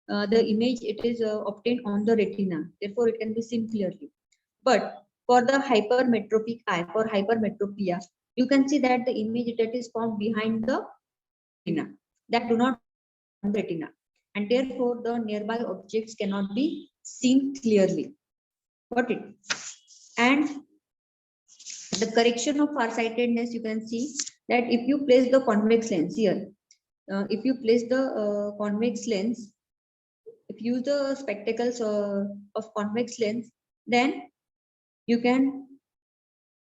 the image it is obtained on the retina. Therefore, it can be seen clearly. But for the hypermetropic eye, for hypermetropia, you can see that the image that is formed behind the retina, that do not on the retina, and therefore the nearby objects cannot be seen clearly. Got it? And the correction of farsightedness, you can see that if you place the convex lens here, if you place the convex lens, if you use the spectacles of convex lens, then you can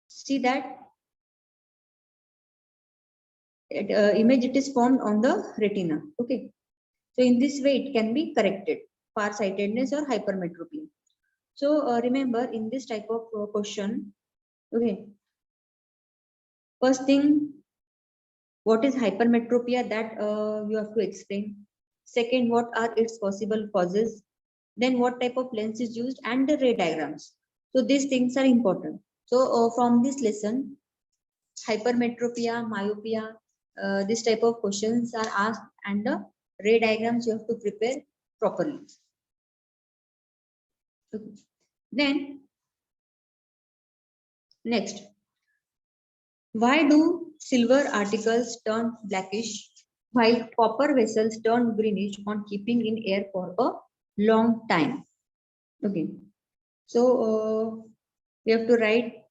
see that image it is formed on the retina. Okay, so in this way it can be corrected, farsightedness or hypermetropia. So remember in this type of question, okay, first thing, what is hypermetropia, that you have to explain. Second, what are its possible causes? Then what type of lens is used and the ray diagrams. So these things are important. So from this lesson, hypermetropia, myopia, this type of questions are asked and the ray diagrams you have to prepare properly. Okay. Then next, why do silver articles turn blackish while copper vessels turn greenish on keeping in air for a long time? Okay, so we have to write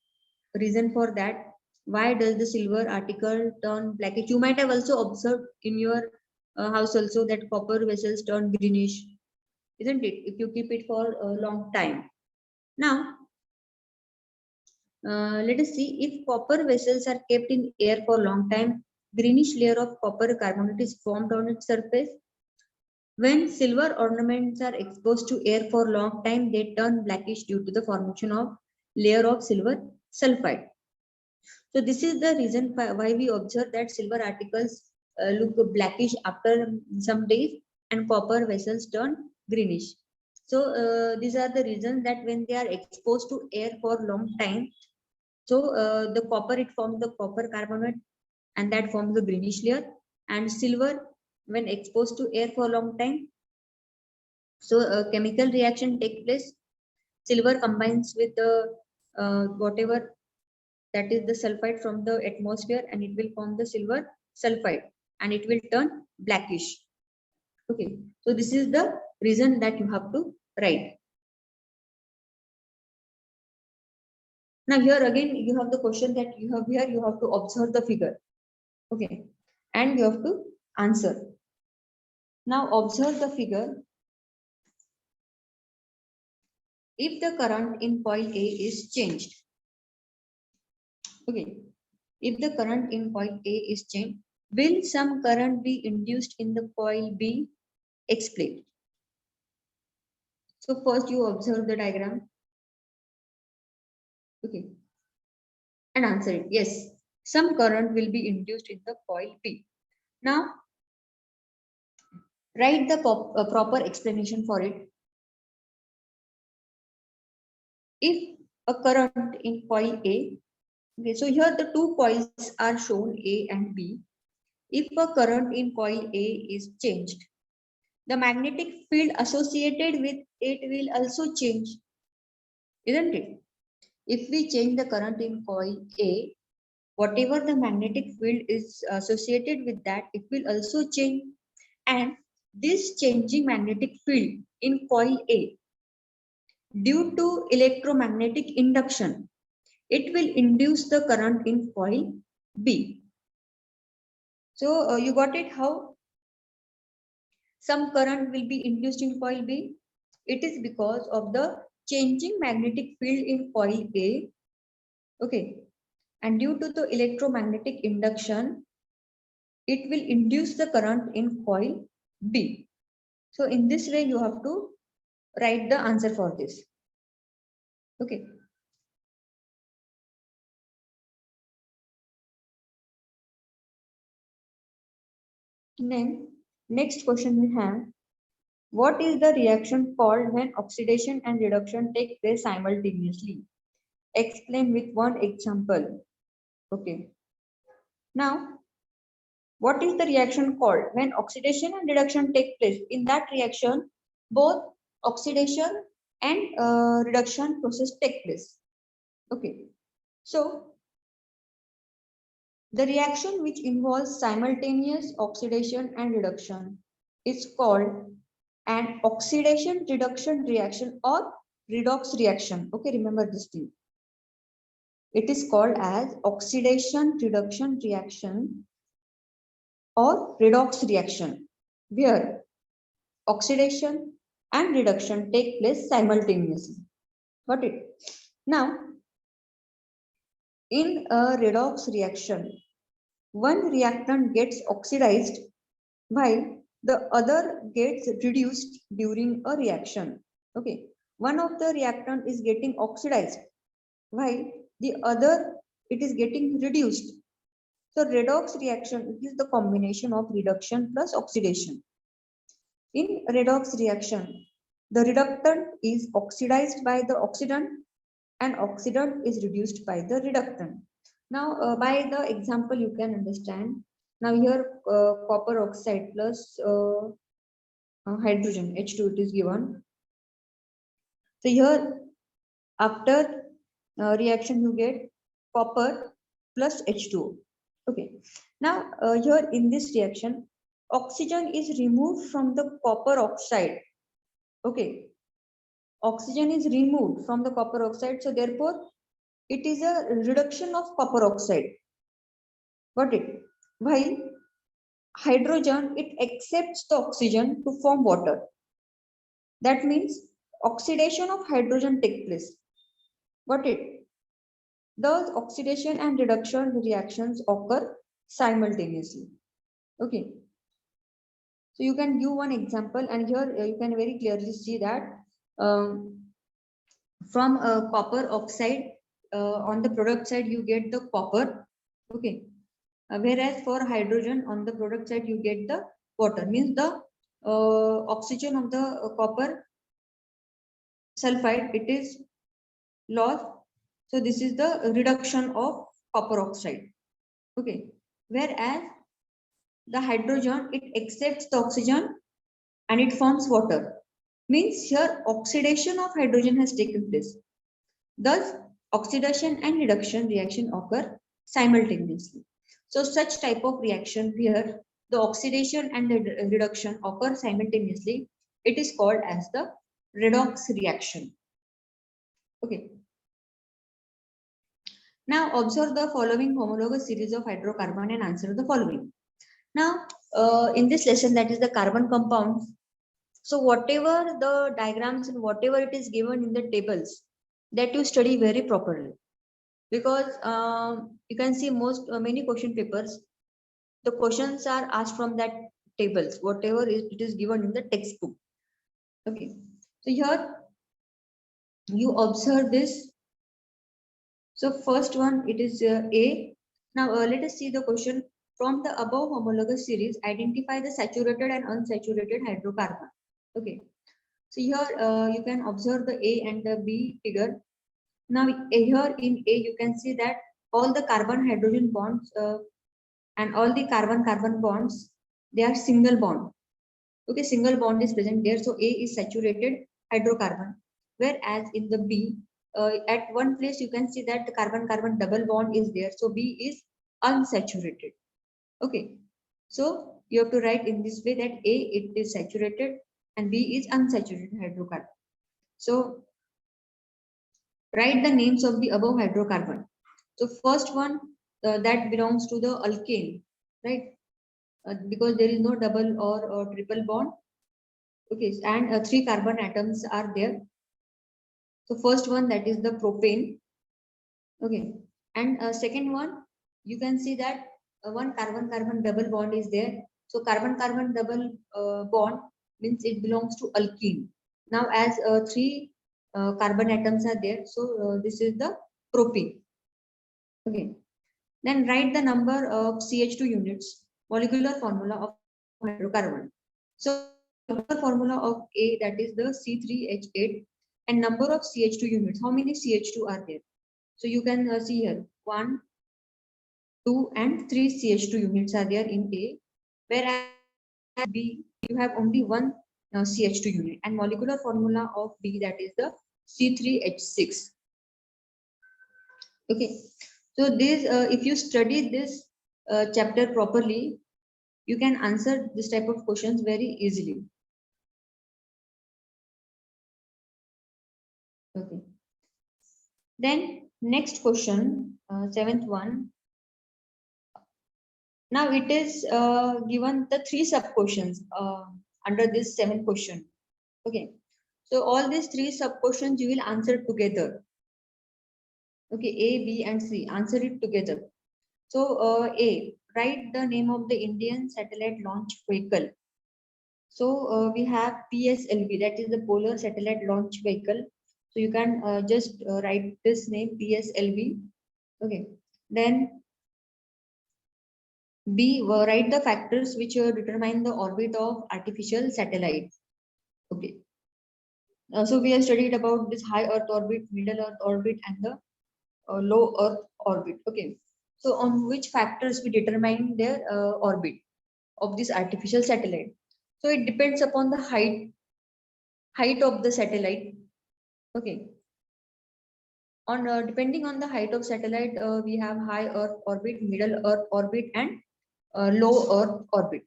reason for that. Why does the silver article turn blackish? You might have also observed in your house also that copper vessels turn greenish, isn't it? If you keep it for a long time. Now, Let us see, if copper vessels are kept in air for a long time, greenish layer of copper carbonate is formed on its surface. When silver ornaments are exposed to air for a long time, they turn blackish due to the formation of layer of silver sulfide. So this is the reason why we observe that silver articles look blackish after some days and copper vessels turn greenish. So these are the reasons that when they are exposed to air for long time, so the copper, it forms the copper carbonate and that forms the greenish layer, and silver when exposed to air for a long time, so a chemical reaction takes place. Silver combines with the whatever that is the sulfide from the atmosphere, and it will form the silver sulfide and it will turn blackish. Okay, so this is the reason that you have to write. Now here again you have the question that you have here, you have to observe the figure. Okay, and you have to answer. Now observe the figure. If the current in coil A is changed, okay, if the current in coil A is changed, will some current be induced in the coil B? Explain. So first you observe the diagram, okay, and answer it. Yes, some current will be induced in the coil B. Now write the proper explanation for it. If a current in coil A, okay, so here the two coils are shown, A and B. If a current in coil A is changed, the magnetic field associated with it will also change, isn't it? If we change the current in coil A, whatever the magnetic field is associated with that, it will also change. And this changing magnetic field in coil A, due to electromagnetic induction, it will induce the current in coil B. So you got it how some current will be induced in coil B? It is because of the changing magnetic field in coil A. Okay. And due to the electromagnetic induction, it will induce the current in coil B. So in this way, you have to write the answer for this. Okay. Then next question we have, what is the reaction called when oxidation and reduction take place simultaneously? Explain with one example. Okay. Now, what is the reaction called when oxidation and reduction take place? In that reaction, both oxidation and reduction process take place. Okay. So, the reaction which involves simultaneous oxidation and reduction is called an oxidation reduction reaction or redox reaction. Okay, remember this thing. It is called as oxidation reduction reaction or redox reaction, where oxidation and reduction take place simultaneously. Got it? Now, in a redox reaction, one reactant gets oxidized while the other gets reduced during a reaction. Okay, one of the reactant is getting oxidized while the other, it is getting reduced. So redox reaction is the combination of reduction plus oxidation. In redox reaction, the reductant is oxidized by the oxidant and oxidant is reduced by the reductant. Now, by the example, you can understand. Now here, copper oxide plus hydrogen, H2, it is given. So here, after reaction, you get copper plus H2O. Okay. Now, here in this reaction, oxygen is removed from the copper oxide. Okay. Oxygen is removed from the copper oxide. So therefore, it is a reduction of copper oxide. Got it? While hydrogen, it accepts the oxygen to form water. That means oxidation of hydrogen takes place. Got it? the oxidation and reduction reactions occur simultaneously. Okay. So you can give one example, and here you can very clearly see that um, from copper oxide on the product side you get the copper. Okay. Whereas for hydrogen on the product side you get the water. Means the oxygen of the copper sulfide, it is lost. So this is the reduction of copper oxide. Okay. Whereas the hydrogen, it accepts the oxygen and it forms water. Means here oxidation of hydrogen has taken place. Thus, oxidation and reduction reaction occur simultaneously. So such type of reaction here, the oxidation and the reduction occur simultaneously. It is called as the redox reaction. Okay. Now observe the following homologous series of hydrocarbon and answer the following. Now, in this lesson, that is the carbon compounds. So whatever the diagrams and whatever it is given in the tables, that you study very properly, because you can see many question papers, the questions are asked from that tables, whatever it is given in the textbook. Okay, so here you observe this. So first one, it is A. Now let us see the question. From the above homologous series, identify the saturated and unsaturated hydrocarbon. Okay, so here you can observe the A and the B figure. Now here in A you can see that all the carbon hydrogen bonds and all the carbon carbon bonds, they are single bond. Okay, single bond is present there. So A is saturated hydrocarbon, whereas in the B, at one place you can see that the carbon carbon double bond is there. So B is unsaturated. Okay, so you have to write in this way that A, it is saturated and B is unsaturated hydrocarbon. So write the names of the above hydrocarbon. So first one, that belongs to the alkane, right? Because there is no double or triple bond. Okay, and three carbon atoms are there. So first one, that is the propane. Okay, and second one, you can see that one carbon carbon double bond is there. So carbon carbon double bond means it belongs to alkene. Now as three carbon atoms are there, so this is the propene. Okay, then write the number of CH2 units, molecular formula of hydrocarbon. So molecular formula of A, that is the C3H8, and number of CH2 units. How many CH2 are there? So you can see here 1, 2, and 3 CH2 units are there in A, whereas B you have only one CH2 unit, and molecular formula of B, that is the C3H6. Okay, so this if you study this chapter properly, you can answer this type of questions very easily. Okay. Then next question, seventh one. Now it is given the three sub questions under this seventh question. Okay. So all these three sub questions you will answer together. Okay, A, B, and C. Answer it together. So A, write the name of the Indian satellite launch vehicle. So we have PSLV, that is the Polar Satellite Launch Vehicle. So you can just write this name PSLV. Okay. Then B, write the factors which determine the orbit of artificial satellites. Okay. So we have studied about this high Earth orbit, middle Earth orbit, and the low Earth orbit. Okay. So on which factors we determine their orbit of this artificial satellite? So it depends upon the height of the satellite. Okay. On depending on the height of satellite, we have high Earth orbit, middle Earth orbit, and low Earth orbit.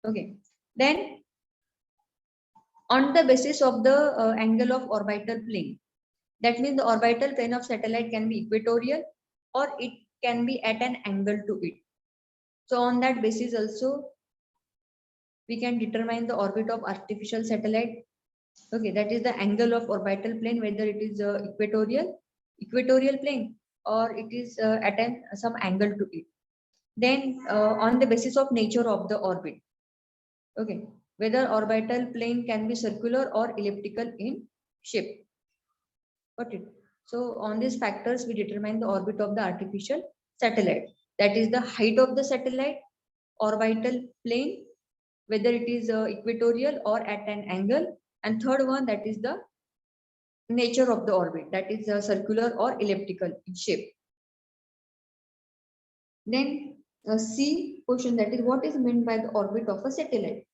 Okay. Then on the basis of the angle of orbital plane, that means the orbital plane of satellite can be equatorial or it can be at an angle to it. So on that basis also we can determine the orbit of artificial satellite. Okay, that is the angle of orbital plane, whether it is equatorial plane or it is at some angle to it. Then on the basis of nature of the orbit, okay, whether orbital plane can be circular or elliptical in shape. Got it? So on these factors, we determine the orbit of the artificial satellite. That is the height of the satellite, orbital plane, whether it is equatorial or at an angle, and third one, that is the nature of the orbit, that is circular or elliptical in shape. Then C question, that is what is meant by the orbit of a satellite.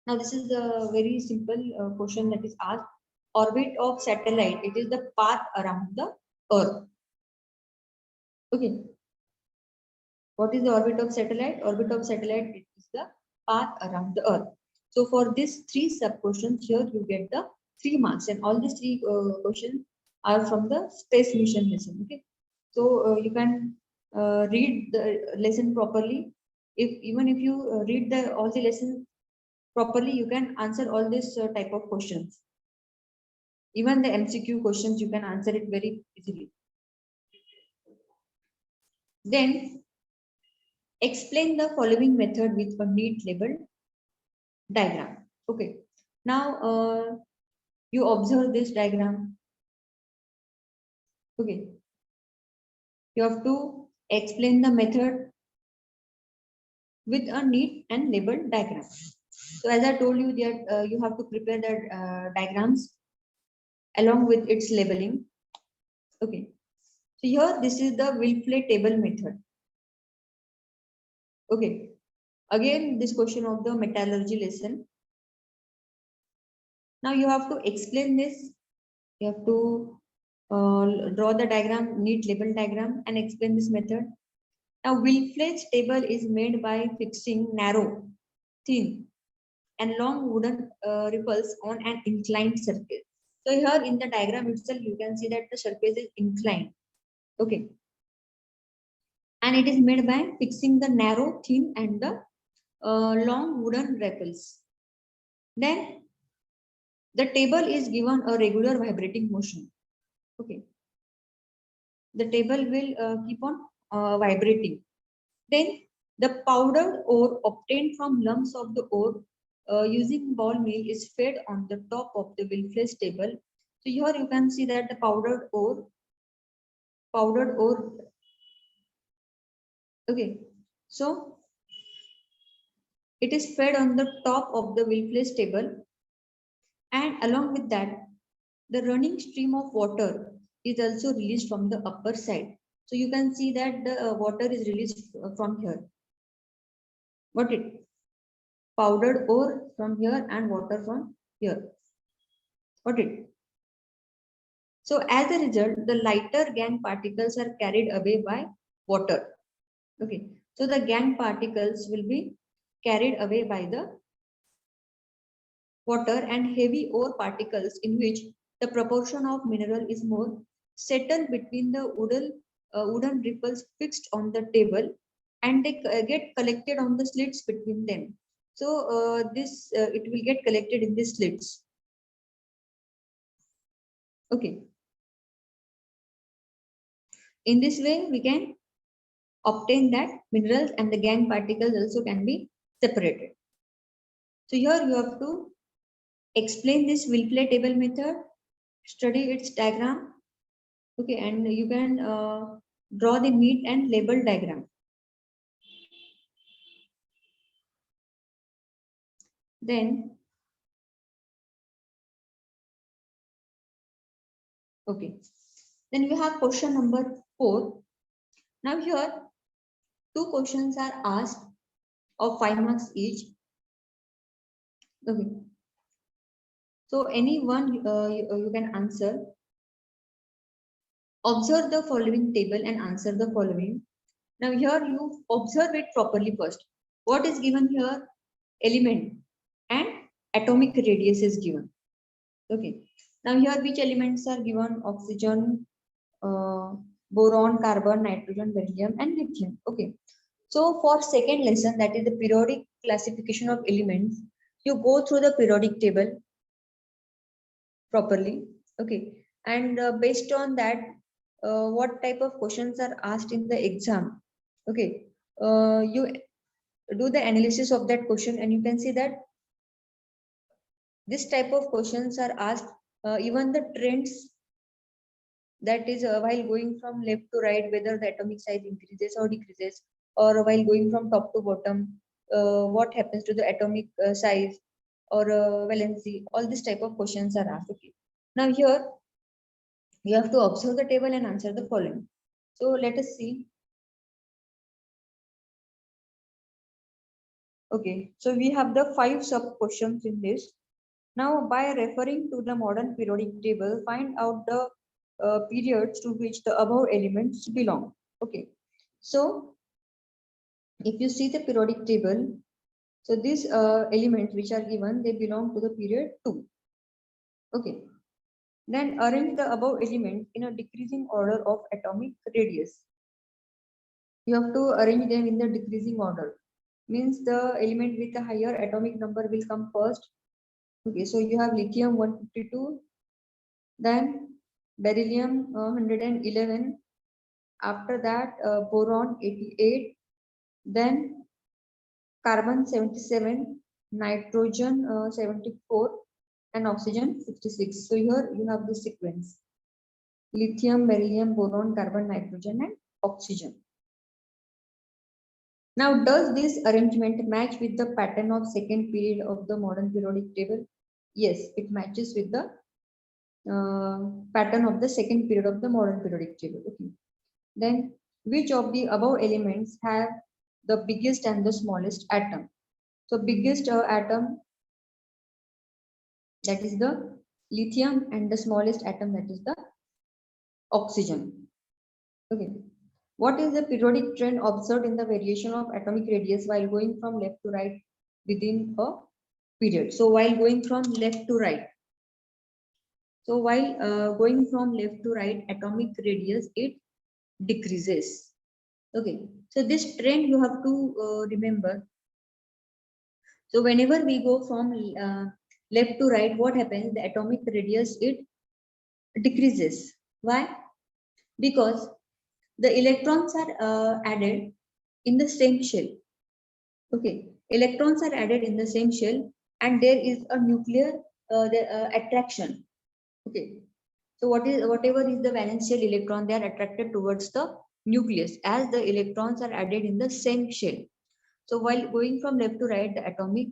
Now this is the very simple question that is asked. Orbit of satellite, it is the path around the earth. Okay. What is the orbit of satellite? Orbit of satellite, it is the path around the earth. So for these three sub questions here, you get the 3 marks, and all these three questions are from the space mission lesson. Okay. So you can read the lesson properly. Even if you read all the lessons properly, you can answer all this type of questions. Even the MCQ questions, you can answer it very easily. Then explain the following method with a neat labeled diagram. Okay. Now you observe this diagram. Okay. You have to explain the method with a neat and labeled diagram. So as I told you that you have to prepare the diagrams along with its labeling. Okay. So here this is the Wilfley table method. Okay. Again, this question of the metallurgy lesson. Now you have to explain this. You have to draw the diagram, neat label diagram, and explain this method. Now, Wilfley's table is made by fixing narrow, thin, and long wooden ripples on an inclined surface. So here in the diagram itself, you can see that the surface is inclined. Okay. And it is made by fixing the narrow, thin, and the long wooden ripples. Then the table is given a regular vibrating motion. Okay. The table will keep on vibrating. Then the powdered ore obtained from lumps of the ore using ball mill is fed on the top of the Wilfley's table. So here you can see that the powdered ore. Okay. So it is fed on the top of the Wilfley's table, and along with that, the running stream of water is also released from the upper side. So you can see that the water is released from here. Got it? Powdered ore from here and water from here. Got it? So as a result, the lighter gangue particles are carried away by water. Okay. So the gangue particles will be carried away by the water, and heavy ore particles in which the proportion of mineral is more settle between the wooden ripples fixed on the table, and they get collected on the slits between them. So it will get collected in the slits. Okay. In this way, we can obtain that minerals and the gangue particles also can be separated. So here you have to explain this Wilfley table method, study its diagram. Okay, and you can draw the neat and label diagram. Then, okay, then we have question number 4. Now here, 2 questions are asked of 5 marks each. Okay. So any one you can answer. Observe the following table and answer the following. Now here you observe it properly first. What is given here? Element and atomic radius is given. Okay. Now here which elements are given? Oxygen, boron, carbon, nitrogen, beryllium, and lithium. Okay. So for second lesson, that is the periodic classification of elements, you go through the periodic table properly. Okay. And based on that, what type of questions are asked in the exam. Okay, you do the analysis of that question and you can see that this type of questions are asked. Even the trends, that is while going from left to right, whether the atomic size increases or decreases, or while going from top to bottom, what happens to the atomic size or valency, all these type of questions are asked. Okay. Now here you have to observe the table and answer the following. So let us see. Okay, so we have the 5 sub questions in this. Now, by referring to the modern periodic table, find out the periods to which the above elements belong. Okay, so if you see the periodic table, so these elements which are given, they belong to the period 2. Okay, then arrange the above elements in a decreasing order of atomic radius. You have to arrange them in the decreasing order. Means the element with a higher atomic number will come first. Okay, so you have lithium 152, then beryllium 111, after that boron 88, then carbon 77, nitrogen 74, and oxygen 56. So here you have the sequence: lithium, beryllium, boron, carbon, nitrogen, and oxygen. Now, does this arrangement match with the pattern of second period of the modern periodic table? Yes, it matches with the pattern of the second period of the modern periodic table. Okay. Then, which of the above elements have the biggest and the smallest atom? So, biggest atom, that is the lithium, and the smallest atom, that is the oxygen. Okay. What is the periodic trend observed in the variation of atomic radius while going from left to right within a period? So while going from left to right, going from left to right, atomic radius, it decreases. Okay, so this trend you have to remember. So whenever we go from left to right, what happens? The atomic radius, it decreases. Why? Because the electrons are added in the same shell. Okay, electrons are added in the same shell, and there is a nuclear attraction. Okay, so whatever is the valence shell electron, they are attracted towards the nucleus as the electrons are added in the same shell. So while going from left to right, the atomic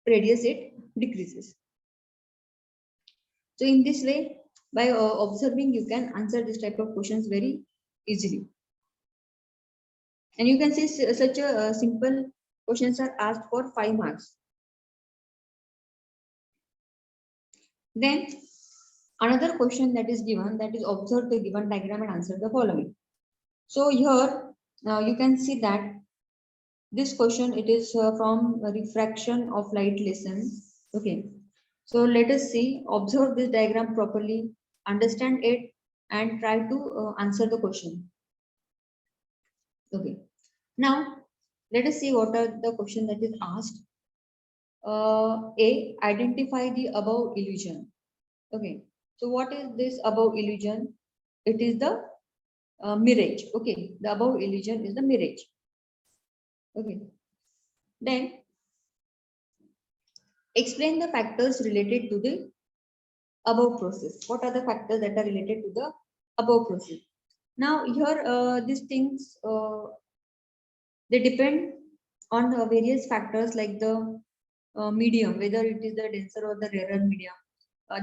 radius, it decreases. So in this way, by observing, you can answer this type of questions very easily. And you can see such a simple questions are asked for 5 marks. Then another question that is given, that is observe the given diagram and answer the following. So here you can see that this question, it is from refraction of light lesson. Okay, so let us see, observe this diagram properly, understand it, and try to answer the question. Okay, now let us see what are the question that is asked. A, identify the above illusion. Okay, so what is this above illusion? It is the mirage. Okay, the above illusion is the mirage. Okay, then explain the factors related to the above process. What are the factors that are related to the above process? Now here these things they depend on various factors like the medium, whether it is the denser or the rarer medium.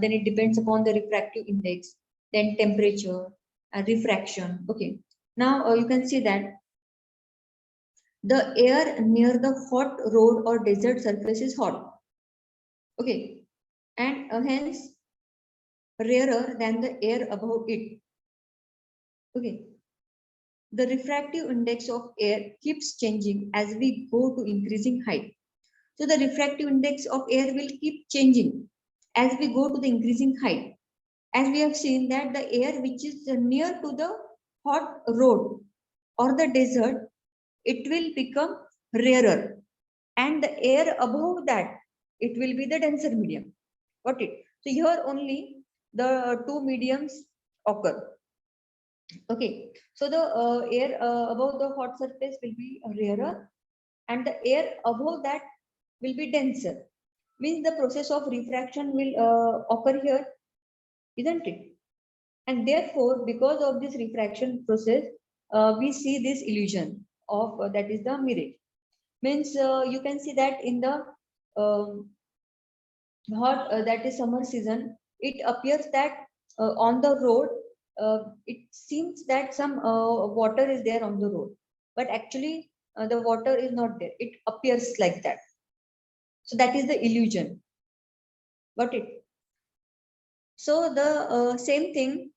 Then it depends upon the refractive index, then temperature, refraction. Okay, now you can see that the air near the hot road or desert surface is hot. Okay, and hence rarer than the air above it. Okay, the refractive index of air keeps changing as we go to increasing height. So the refractive index of air will keep changing as we go to the increasing height. As we have seen that the air which is near to the hot road or the desert, it will become rarer, and the air above that, it will be the denser medium. Got it? So here only the two mediums occur. Okay, so the air above the hot surface will be rarer, and the air above that will be denser. Means the process of refraction will occur here, isn't it? And therefore, because of this refraction process, we see this illusion of that is the mirage. Means you can see that in the um, hot that is summer season, it appears that on the road it seems that some water is there on the road, but actually the water is not there. It appears like that. So that is the illusion. Got it? So the same thing.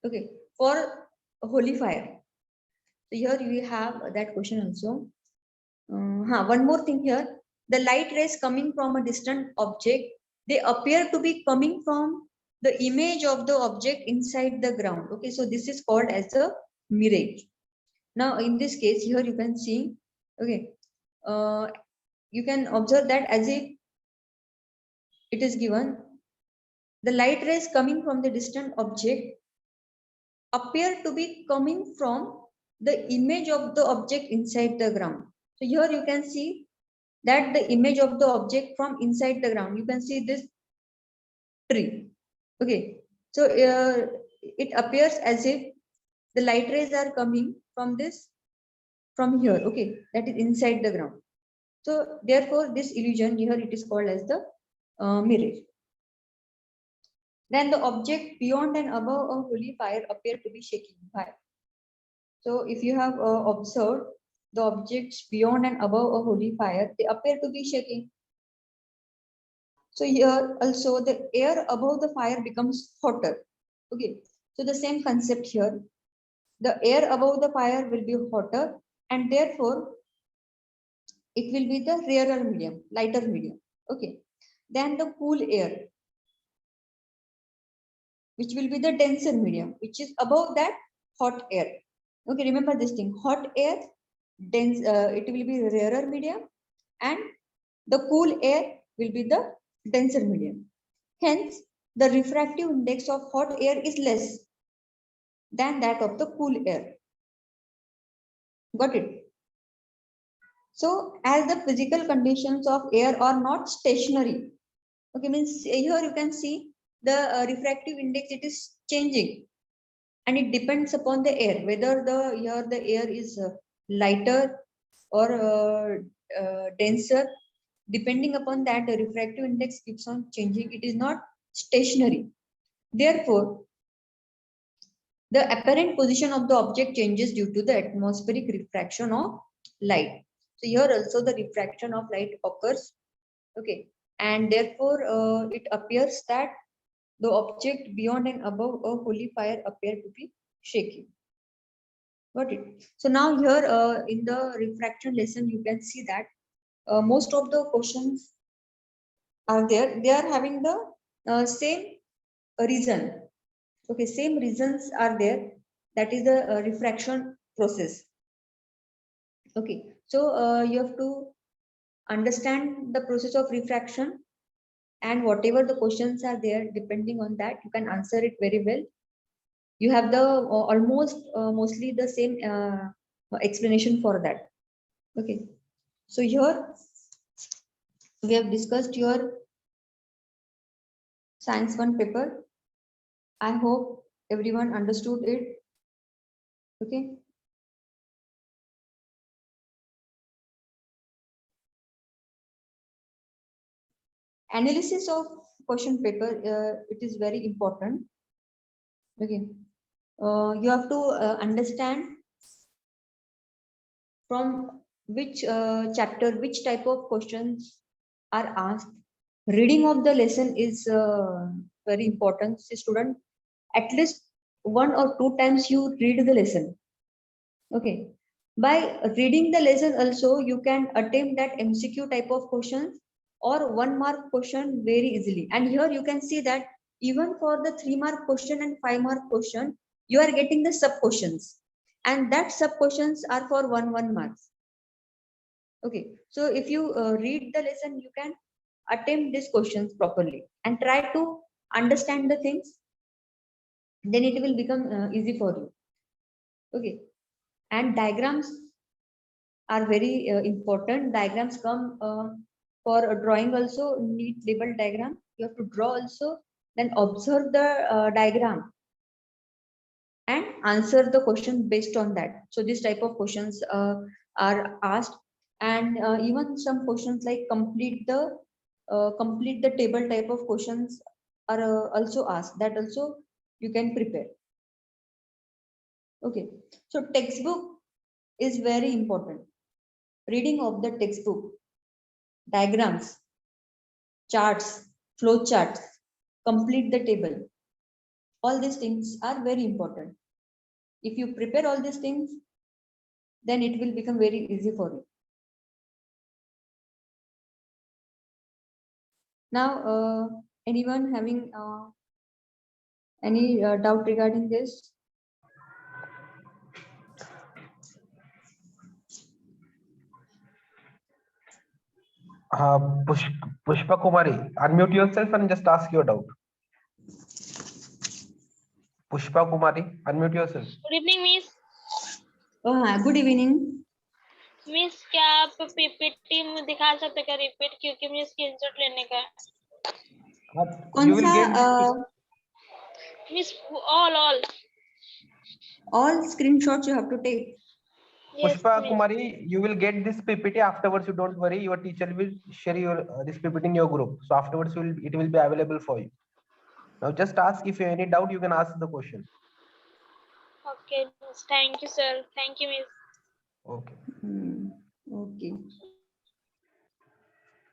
Okay, for holy fire. So here we have that question also. One more thing here. The light rays coming from a distant object, they appear to be coming from the image of the object inside the ground. Okay, so this is called as a mirage. Now, in this case, here you can see, okay, you can observe that as if it is given, the light rays coming from the distant object appear to be coming from the image of the object inside the ground. So here you can see that the image of the object from inside the ground. You can see this tree. Okay, so it appears as if the light rays are coming from here. Okay, that is inside the ground. So therefore, this illusion here it is called as the mirage. Then the object beyond and above a holy fire appear to be shaking. Why? So if you have observed the objects beyond and above a holy fire, they appear to be shaking. So here also the air above the fire becomes hotter. Okay, so the same concept here. The air above the fire will be hotter, and therefore it will be the rarer medium, lighter medium. Okay, then the cool air, which will be the denser medium, which is above that hot air. Okay, remember this thing: hot air, dense. It will be rarer medium, and the cool air will be the denser medium. Hence, the refractive index of hot air is less than that of the cool air. Got it? So, as the physical conditions of air are not stationary, okay, means here you can see the refractive index, it is changing, and it depends upon the air, whether the air is lighter or denser. Depending upon that, the refractive index keeps on changing. It is not stationary. Therefore, the apparent position of the object changes due to the atmospheric refraction of light. So here also the refraction of light occurs. Okay, and therefore it appears that the object beyond and above a holy fire appear to be shaking. Got it? So now here in the refraction lesson, you can see that most of the questions are there. They are having the same reason. Okay, same reasons are there. That is the refraction process. Okay, so you have to understand the process of refraction, and whatever the questions are there, depending on that, you can answer it very well. You have the almost mostly the same explanation for that. Okay, so here we have discussed your science 1 paper. I hope everyone understood it. Okay. Analysis of question paper, it is very important. Okay. You have to understand from which chapter, which type of questions are asked. Reading of the lesson is very important. See, student, at least 1 or 2 times you read the lesson. Okay. By reading the lesson also, you can attempt that MCQ type of questions or 1 mark question very easily. And here you can see that even for the 3 mark question and 5 mark question, you are getting the sub questions. And that sub questions are for 1 marks. Okay. So if you read the lesson, you can attempt these questions properly and try to understand the things then it will become easy for you. Okay, and diagrams are very important. Diagrams come for drawing also. Need label diagram. You have to draw also, then observe the diagram and answer the question based on that. So this type of questions are asked, and even some questions like complete the table type of questions are also asked. That also you can prepare. Okay, so textbook is very important. Reading of the textbook, diagrams, charts, flow charts, complete the table. All these things are very important. If you prepare all these things, then it will become very easy for you. Now, anyone having any doubt regarding this?
Pushpa Kumari, unmute yourself and just ask your doubt. Pushpa Kumari, unmute yourself.
Good evening miss.
Good evening.
Miss क्या आप PPT में दिखा सकते क्या repeat, क्योंकि मुझे screenshot लेने का है।
कौन सा
miss all
screenshots you have to take?
Pushpa Kumari, you will get this PPT afterwards. You don't worry. Your teacher will share your this PPT in your group. So afterwards, it will be available for you. Now just ask if you have any doubt. You can ask the question.
Okay, thank you sir, thank you miss.
Okay.
Okay.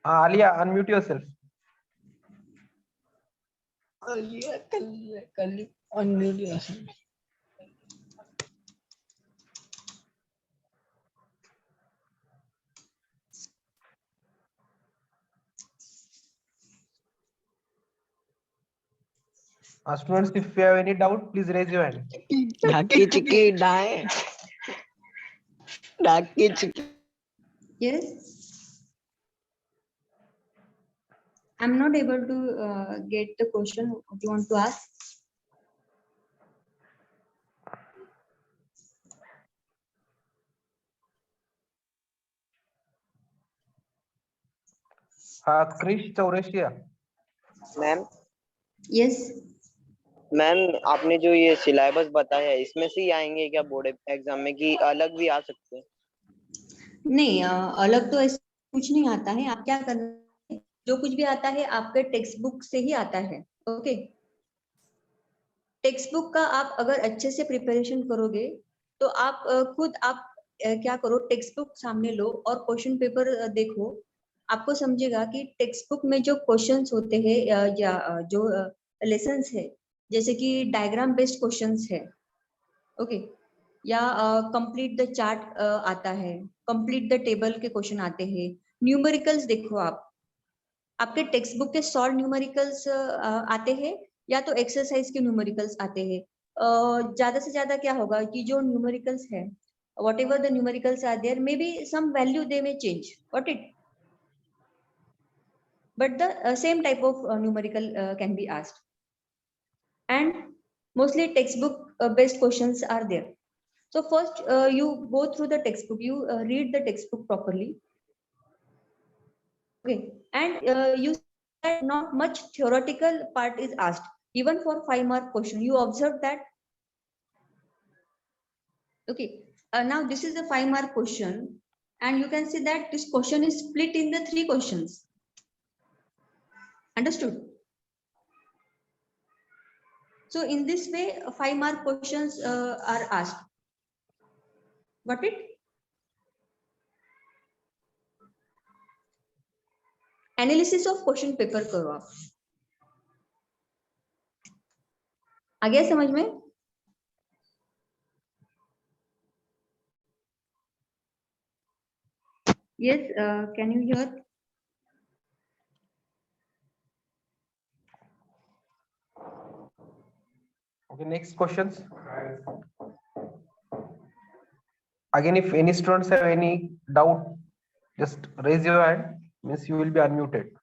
Alia, unmute yourself.
Alia, कल unmute yourself.
Students, if you have any doubt, please raise your hand.
Dhaki chiki dae. Dhaki chiki.
Yes. I'm not able to get the question. What you want to ask?
Krish Chaurasia.
Ma'am
Yes.
Ma'am आपने जो ये syllabus बताया है इसमें से ही आएंगे क्या board exam में, कि अलग भी आ सकते हैं?
नहीं, अलग तो ऐसा कुछ नहीं आता है। आप क्या करना है, जो कुछ भी आता है आपके टेक्स्ट बुक से ही आता है। ओके, टेक्स्ट बुक का आप अगर अच्छे से प्रिपरेशन करोगे तो आप खुद आप क्या करो, टेक्स्ट बुक सामने लो और क्वेश्चन पेपर देखो। आपको समझेगा कि टेक्स्ट बुक में जो क्वेश्चंस होते हैं या जो लेसन्स है, जैसे कि डायग्राम बेस्ड क्वेश्चंस है, ओके, या कंप्लीट द चार्ट आता है, कंप्लीट द टेबल के क्वेश्चन आते हैं। न्यूमेरिकल्स देखो, आपके टेक्स्ट बुक के सॉल्व न्यूमेरिकल्स आते हैं या तो एक्सरसाइज के न्यूमेरिकल्स आते हैं। ज्यादा से ज्यादा क्या होगा कि जो न्यूमेरिकल्स है, whatever the numericals are there, maybe some value they may change, got it, but the same type of numerical can be asked, and mostly textbook based questions are there. So first you go through the textbook, you read the textbook properly, okay, and you see that not much theoretical part is asked. Even for 5-mark question, you observe that, okay. Now this is a 5-mark question, and you can see that this question is split in the 3 questions. Understood? So in this way, 5-mark questions are asked. Got it? Analysis of question paper करो आप। आ गया समझ में? Yes, can you hear?
Okay, next questions. Again, if any students have any doubt, just raise your hand, means you will be unmuted.